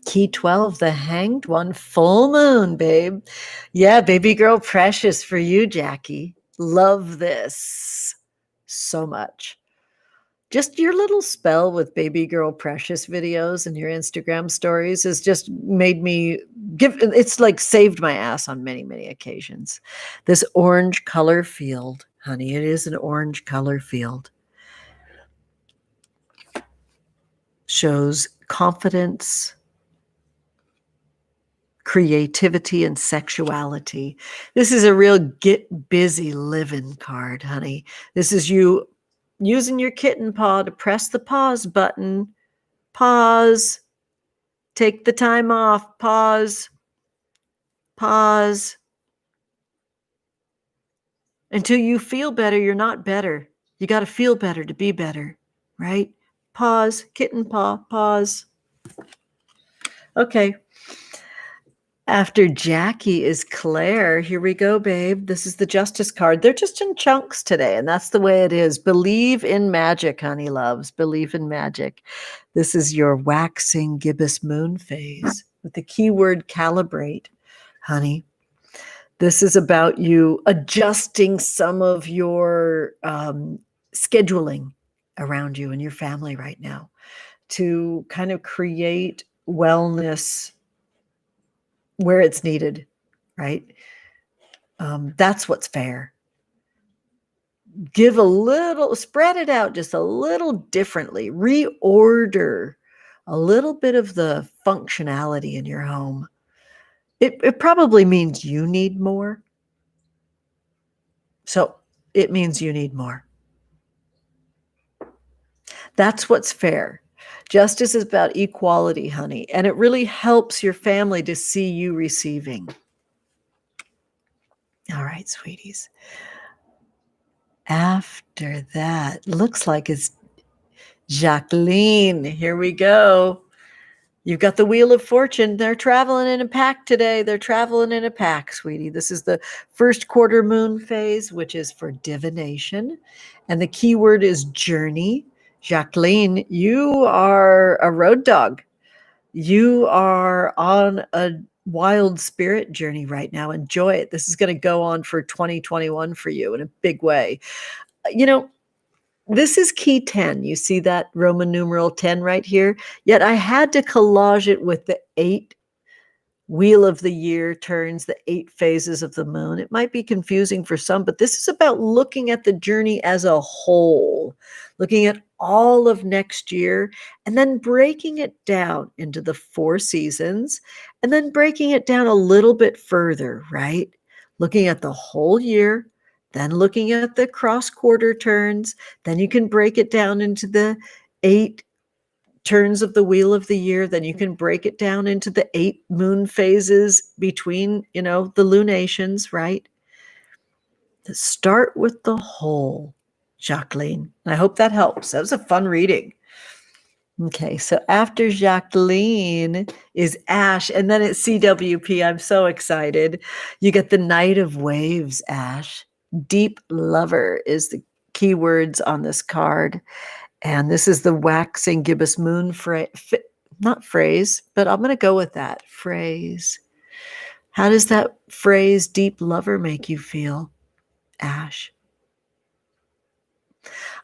Key 12, the Hanged One, full moon, babe. Yeah, baby girl precious for you, Jackie. Love this so much. Just your little spell with baby girl precious videos and your Instagram stories has just made me it's like saved my ass on many, many occasions. This orange color field, honey, it is an orange color field. Shows confidence, creativity, and sexuality. This is a real get busy living card, honey. This is you using your kitten paw to press the pause button. Pause. Take the time off. Pause. Until you feel better, you're not better. You got to feel better to be better, right? Pause. Kitten paw. Pause. Okay. After Jackie is Claire. Here we go, babe. This is the Justice card. They're just in chunks today, and that's the way it is. Believe in magic, honey loves. Believe in magic. This is your waxing gibbous moon phase with the keyword calibrate, honey. This is about you adjusting some of your scheduling around you and your family right now to kind of create wellness where it's needed, right? That's what's fair. Give a little, spread it out just a little differently, reorder a little bit of the functionality in your home. It probably means you need more. So it means you need more. That's what's fair. Justice is about equality, honey, and it really helps your family to see you receiving. All right, sweeties. After that, looks like it's Jacqueline, here we go. You've got the Wheel of Fortune. They're traveling in a pack today. They're traveling in a pack, sweetie. This is the first quarter moon phase, which is for divination. And the key word is journey. Jacqueline, you are a road dog. You are on a wild spirit journey right now. Enjoy it. This is going to go on for 2021 for you in a big way. You know, this is key 10. You see that Roman numeral 10 right here? Yet I had to collage it with the 8 wheel of the year turns, the 8 phases of the moon. It might be confusing for some, but this is about looking at the journey as a whole, looking at all of next year, and then breaking it down into the 4 seasons, and then breaking it down a little bit further, right? Looking at the whole year, then looking at the cross quarter turns, then you can break it down into the 8 turns of the wheel of the year, then you can break it down into the 8 moon phases between, the lunations, right? Start with the whole, Jacqueline. I hope that helps. That was a fun reading. Okay, so after Jacqueline is Ash, and then it's CWP. I'm so excited. You get the Knight of Waves, Ash. Deep Lover is the keywords on this card. And this is the waxing gibbous moon not phrase, but I'm going to go with that phrase. How does that phrase deep lover make you feel, Ash?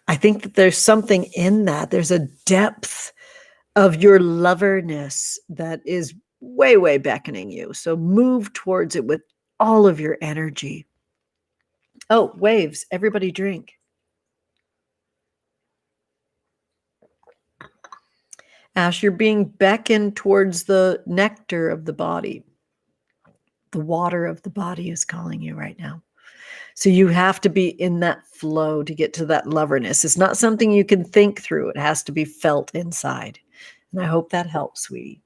I think that there's something in that. There's a depth of your loverness that is way, way beckoning you. So move towards it with all of your energy. Oh, waves. Everybody drink. Ash, you're being beckoned towards the nectar of the body. The water of the body is calling you right now. So you have to be in that flow to get to that loverness. It's not something you can think through. It has to be felt inside. And I hope that helps, sweetie.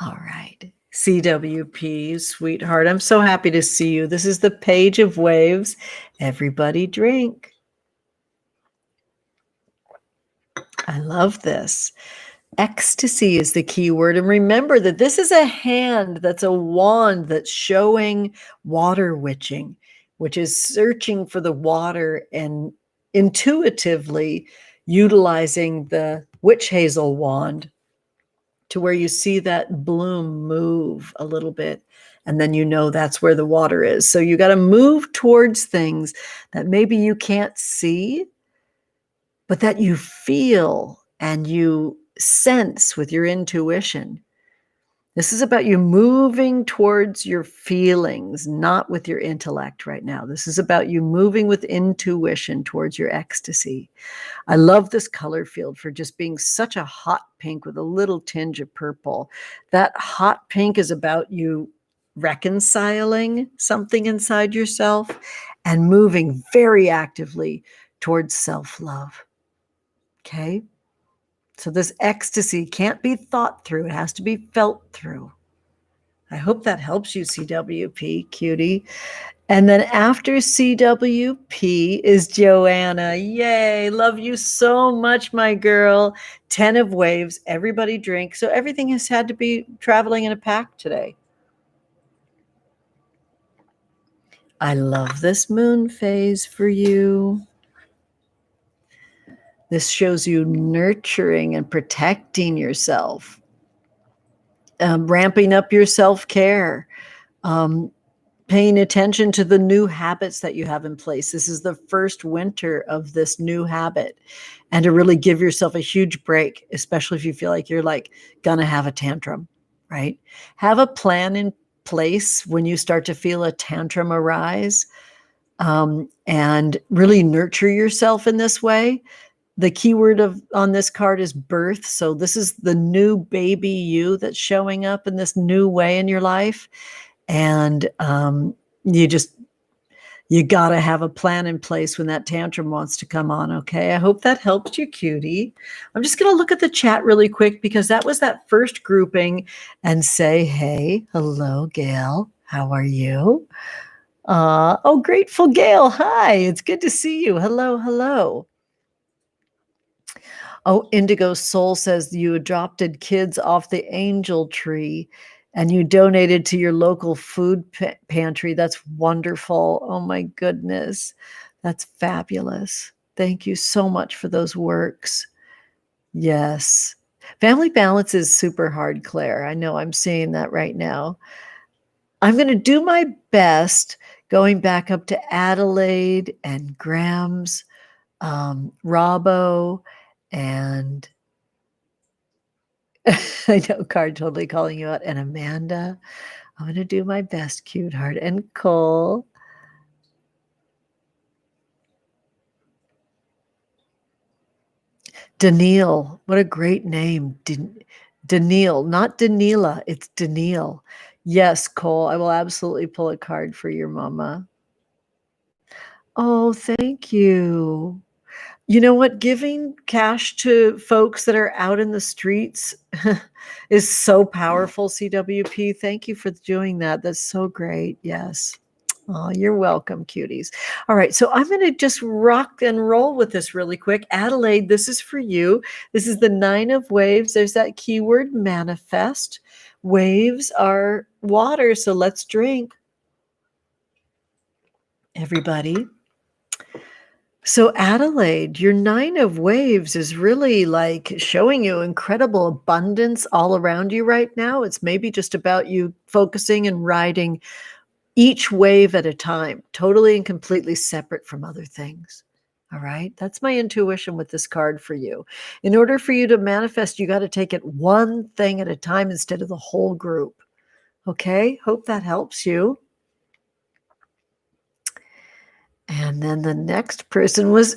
All right. CWP, sweetheart. I'm so happy to see you. This is the Page of Waves. Everybody drink. I love this. Ecstasy is the key word. And remember that this is a hand that's a wand that's showing water witching, which is searching for the water and intuitively utilizing the witch hazel wand to where you see that bloom move a little bit. And then you know that's where the water is. So you got to move towards things that maybe you can't see, but that you feel and you sense with your intuition. This is about you moving towards your feelings, not with your intellect right now. This is about you moving with intuition towards your ecstasy. I love this color field for just being such a hot pink with a little tinge of purple. That hot pink is about you reconciling something inside yourself and moving very actively towards self-love. Okay? So this ecstasy can't be thought through. It has to be felt through. I hope that helps you, CWP, cutie. And then after CWP is Joanna. Yay. Love you so much, my girl. 10 of Waves. Everybody drink. So everything has had to be traveling in a pack today. I love this moon phase for you. This shows you nurturing and protecting yourself, ramping up your self-care, paying attention to the new habits that you have in place. This is the first winter of this new habit, and to really give yourself a huge break, especially if you feel like you're gonna have a tantrum, right? Have a plan in place when you start to feel a tantrum arise, and really nurture yourself in this way. The keyword on this card is birth. So this is the new baby you that's showing up in this new way in your life. And you got to have a plan in place when that tantrum wants to come on. Okay. I hope that helped you, cutie. I'm just going to look at the chat really quick because that was that first grouping and say, hey, hello, Gail. How are you? Oh, Grateful Gail. Hi. It's good to see you. Hello. Hello. Oh, Indigo Soul says you adopted kids off the angel tree and you donated to your local food pantry. That's wonderful. Oh my goodness. That's fabulous. Thank you so much for those works. Yes. Family balance is super hard, Claire. I know I'm seeing that right now. I'm going to do my best going back up to Adelaide and Graham's, Robbo, and I know Card totally calling you out, and Amanda. I'm going to do my best, Cute Heart, and Cole. Daniil, what a great name. Daniil, not Danila, it's Daniil. Yes, Cole, I will absolutely pull a card for your mama. Oh, thank you. You know what? Giving cash to folks that are out in the streets is so powerful, CWP. Thank you for doing that. That's so great. Yes. Oh, you're welcome, cuties. All right, so I'm going to just rock and roll with this really quick. Adelaide, this is for you. This is the 9 of waves. There's that keyword manifest. Waves are water, so let's drink, everybody. So Adelaide, your 9 of waves is really like showing you incredible abundance all around you right now. It's maybe just about you focusing and riding each wave at a time, totally and completely separate from other things. All right. That's my intuition with this card for you. In order for you to manifest, you got to take it one thing at a time instead of the whole group. Okay. Hope that helps you. And then the next person was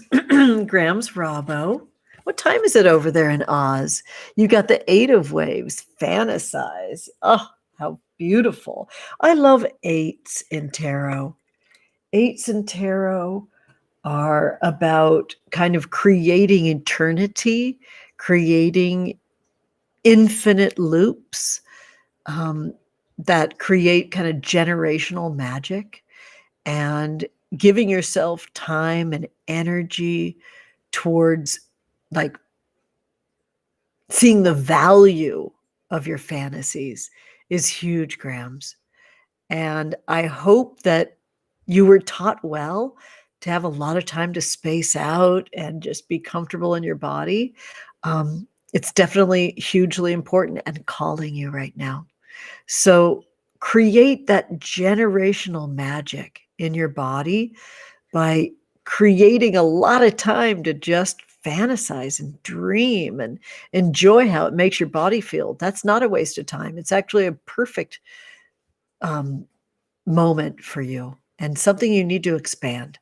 Graham's Robbo. What time is it over there in Oz? You got the 8 of waves. Fantasize. Oh, how beautiful. I love 8s in tarot. 8s in tarot are about kind of creating eternity, creating infinite loops that create kind of generational magic, and giving yourself time and energy towards like seeing the value of your fantasies is huge, Grams. And I hope that you were taught well to have a lot of time to space out and just be comfortable in your body. It's definitely hugely important and calling you right now. So create that generational magic in your body by creating a lot of time to just fantasize and dream and enjoy how it makes your body feel. That's not a waste of time. It's actually a perfect moment for you and something you need to expand.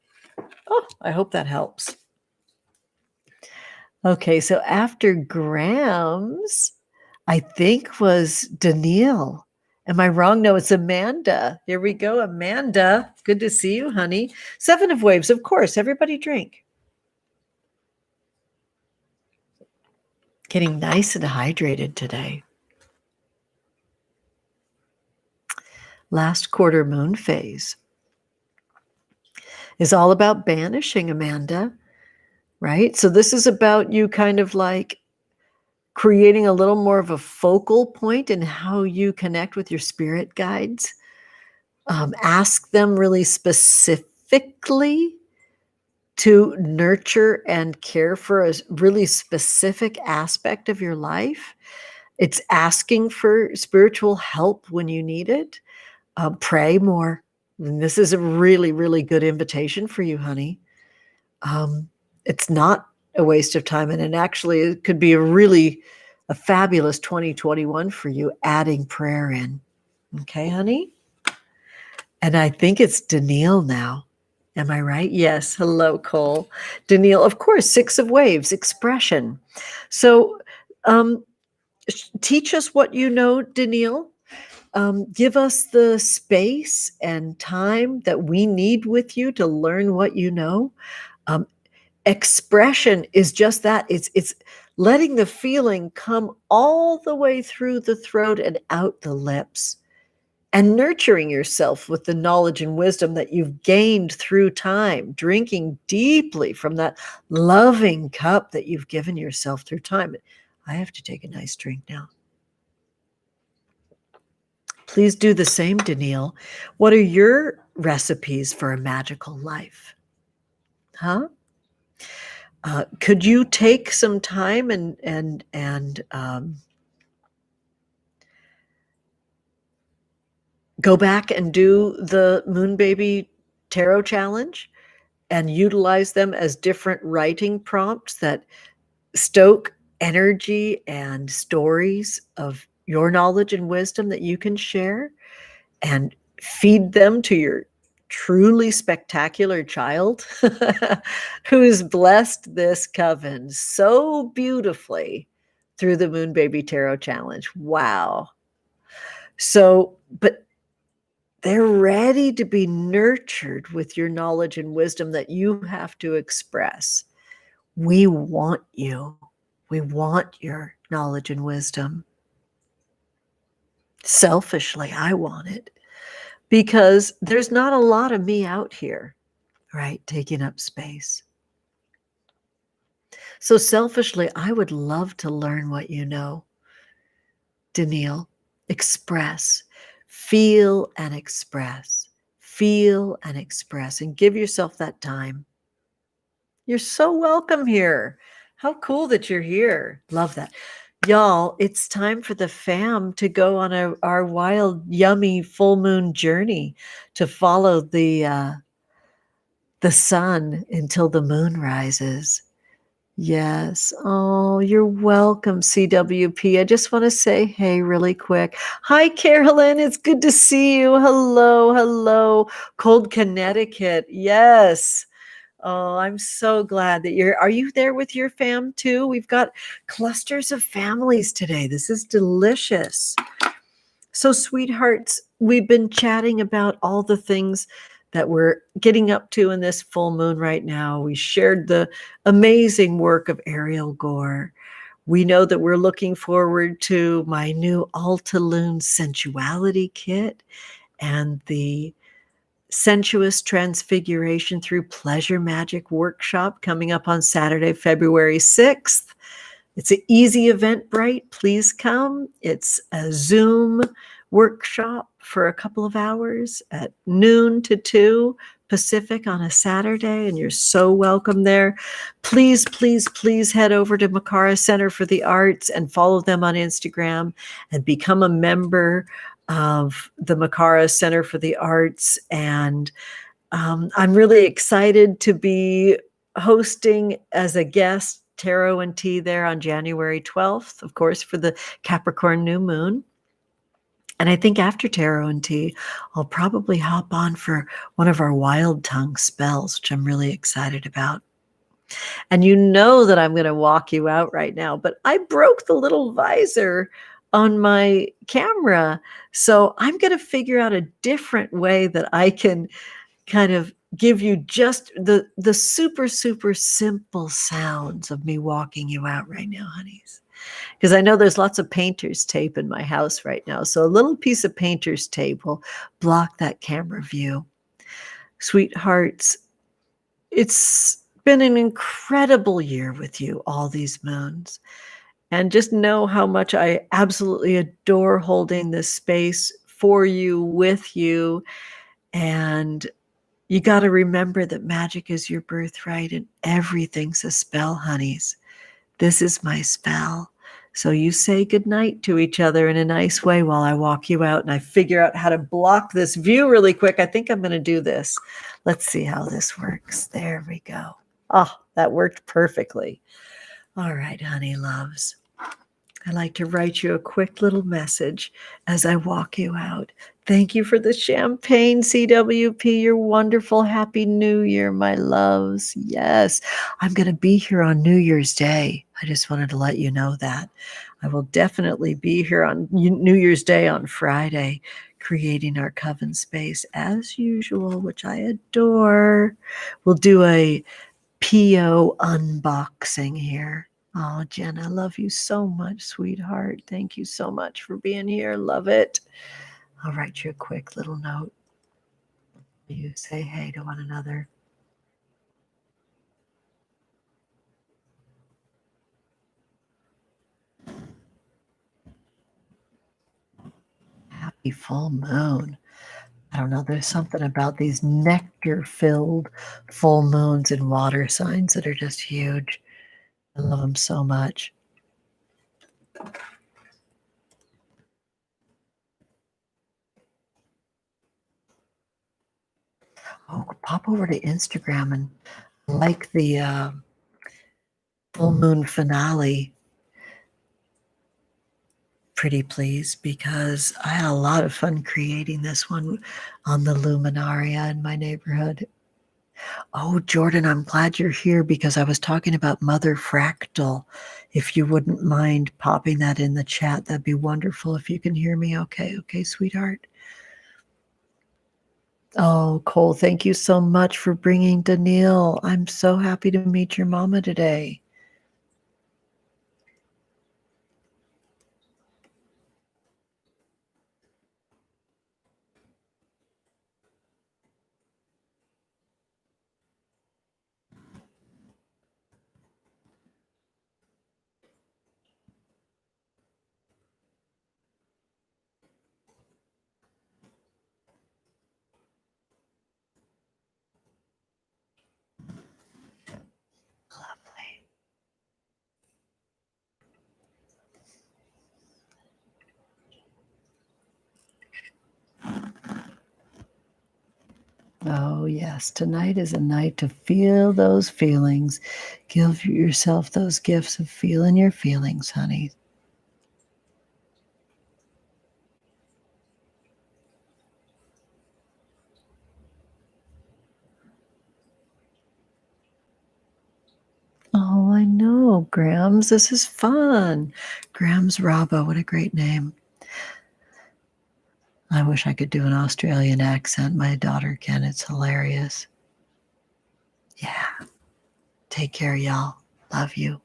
Oh, I hope that helps. Okay, so after Grams, I think was Daniil. Am I wrong? No, it's Amanda. Here we go, Amanda. Good to see you, honey. 7 of waves, of course. Everybody drink. Getting nice and hydrated today. Last quarter moon phase is all about banishing, Amanda, right? So this is about you kind of like creating a little more of a focal point in how you connect with your spirit guides. Ask them really specifically to nurture and care for a really specific aspect of your life. It's asking for spiritual help when you need it. Pray more. And this is a really, really good invitation for you, honey. It's not a waste of time. And actually, it could be a fabulous 2021 for you, adding prayer in. Okay, honey? And I think it's Daniil now. Am I right? Yes. Hello, Cole. Daniil, of course, 6 of waves, expression. So teach us what you know, Daniil. Give us the space and time that we need with you to learn what you know. Expression is just that. It's letting the feeling come all the way through the throat and out the lips. and nurturing yourself with the knowledge and wisdom that you've gained through time, drinking deeply from that loving cup that you've given yourself through time. I have to take a nice drink now. Please do the same, Danielle. What are your recipes for a magical life? Huh? Could you take some time and go back and do the Moon Baby Tarot Challenge and utilize them as different writing prompts that stoke energy and stories of your knowledge and wisdom that you can share, and feed them to your truly spectacular child who's blessed this coven so beautifully through the Moon Baby Tarot Challenge. Wow. So, but they're ready to be nurtured with your knowledge and wisdom that you have to express. We want you. We want your knowledge and wisdom. Selfishly, I want it because there's not a lot of me out here, right, taking up space. So selfishly, I would love to learn what you know. Danielle, express, feel and express, feel and express, and give yourself that time. You're so welcome here. How cool that you're here. Love that. Y'all, it's time for the fam to go on our wild, yummy full moon journey to follow the sun until the moon rises. Yes. Oh, you're welcome, CWP. I just want to say hey really quick. Hi, Carolyn. It's good to see you. Hello, hello. Cold Connecticut. Yes. Oh, I'm so glad that are you there with your fam too? We've got clusters of families today. This is delicious. So, sweethearts, we've been chatting about all the things that we're getting up to in this full moon right now. We shared the amazing work of Ariel Gore. We know that we're looking forward to my new Altaloon Sensuality kit and the Sensuous Transfiguration through Pleasure Magic workshop coming up on Saturday, February 6th. It's an easy Eventbrite. Please come. It's a Zoom workshop for a couple of hours at noon to 2 Pacific on a Saturday, and you're so welcome there. Please, please, please head over to Makara Center for the Arts and follow them on Instagram and become a member of the Makara Center for the Arts. And I'm really excited to be hosting as a guest Tarot and Tea there on January 12th, of course, for the Capricorn new moon. And I think after Tarot and Tea, I'll probably hop on for one of our wild tongue spells, which I'm really excited about. And you know that I'm going to walk you out right now, but I broke the little visor on my camera. So I'm going to figure out a different way that I can kind of give you just the super, super simple sounds of me walking you out right now, honeys. Because I know there's lots of painter's tape in my house right now. So a little piece of painter's tape will block that camera view. Sweethearts, it's been an incredible year with you, all these moons. And just know how much I absolutely adore holding this space for you, with you. And you got to remember that magic is your birthright and everything's a spell, honeys. This is my spell. So you say goodnight to each other in a nice way while I walk you out and I figure out how to block this view really quick. I think I'm going to do this. Let's see how this works. There we go. Oh, that worked perfectly. All right, honey loves. I'd like to write you a quick little message as I walk you out. Thank you for the champagne, CWP. You're wonderful. Happy New Year, my loves. Yes, I'm going to be here on New Year's Day. I just wanted to let you know that. I will definitely be here on New Year's Day on Friday, creating our coven space as usual, which I adore. We'll do a PO unboxing here. Oh, Jen, I love you so much, sweetheart. Thank you so much for being here. Love it. I'll write you a quick little note. You say hey to one another. Happy full moon. I don't know, there's something about these nectar-filled full moons in water signs that are just huge. I love them so much. Oh, pop over to Instagram and like the full moon finale, pretty please, because I had a lot of fun creating this one on the Luminaria in my neighborhood. Oh, Jordan, I'm glad you're here because I was talking about Mother Fractal. If you wouldn't mind popping that in the chat, that'd be wonderful if you can hear me. Okay, sweetheart. Oh, Cole, thank you so much for bringing Daniil. I'm so happy to meet your mama today. Lovely. Oh, yes. Tonight is a night to feel those feelings. Give yourself those gifts of feeling your feelings, honey. Oh, I know, Grams. This is fun. Grams Rabba, what a great name. I wish I could do an Australian accent. My daughter can. It's hilarious. Yeah. Take care, y'all. Love you.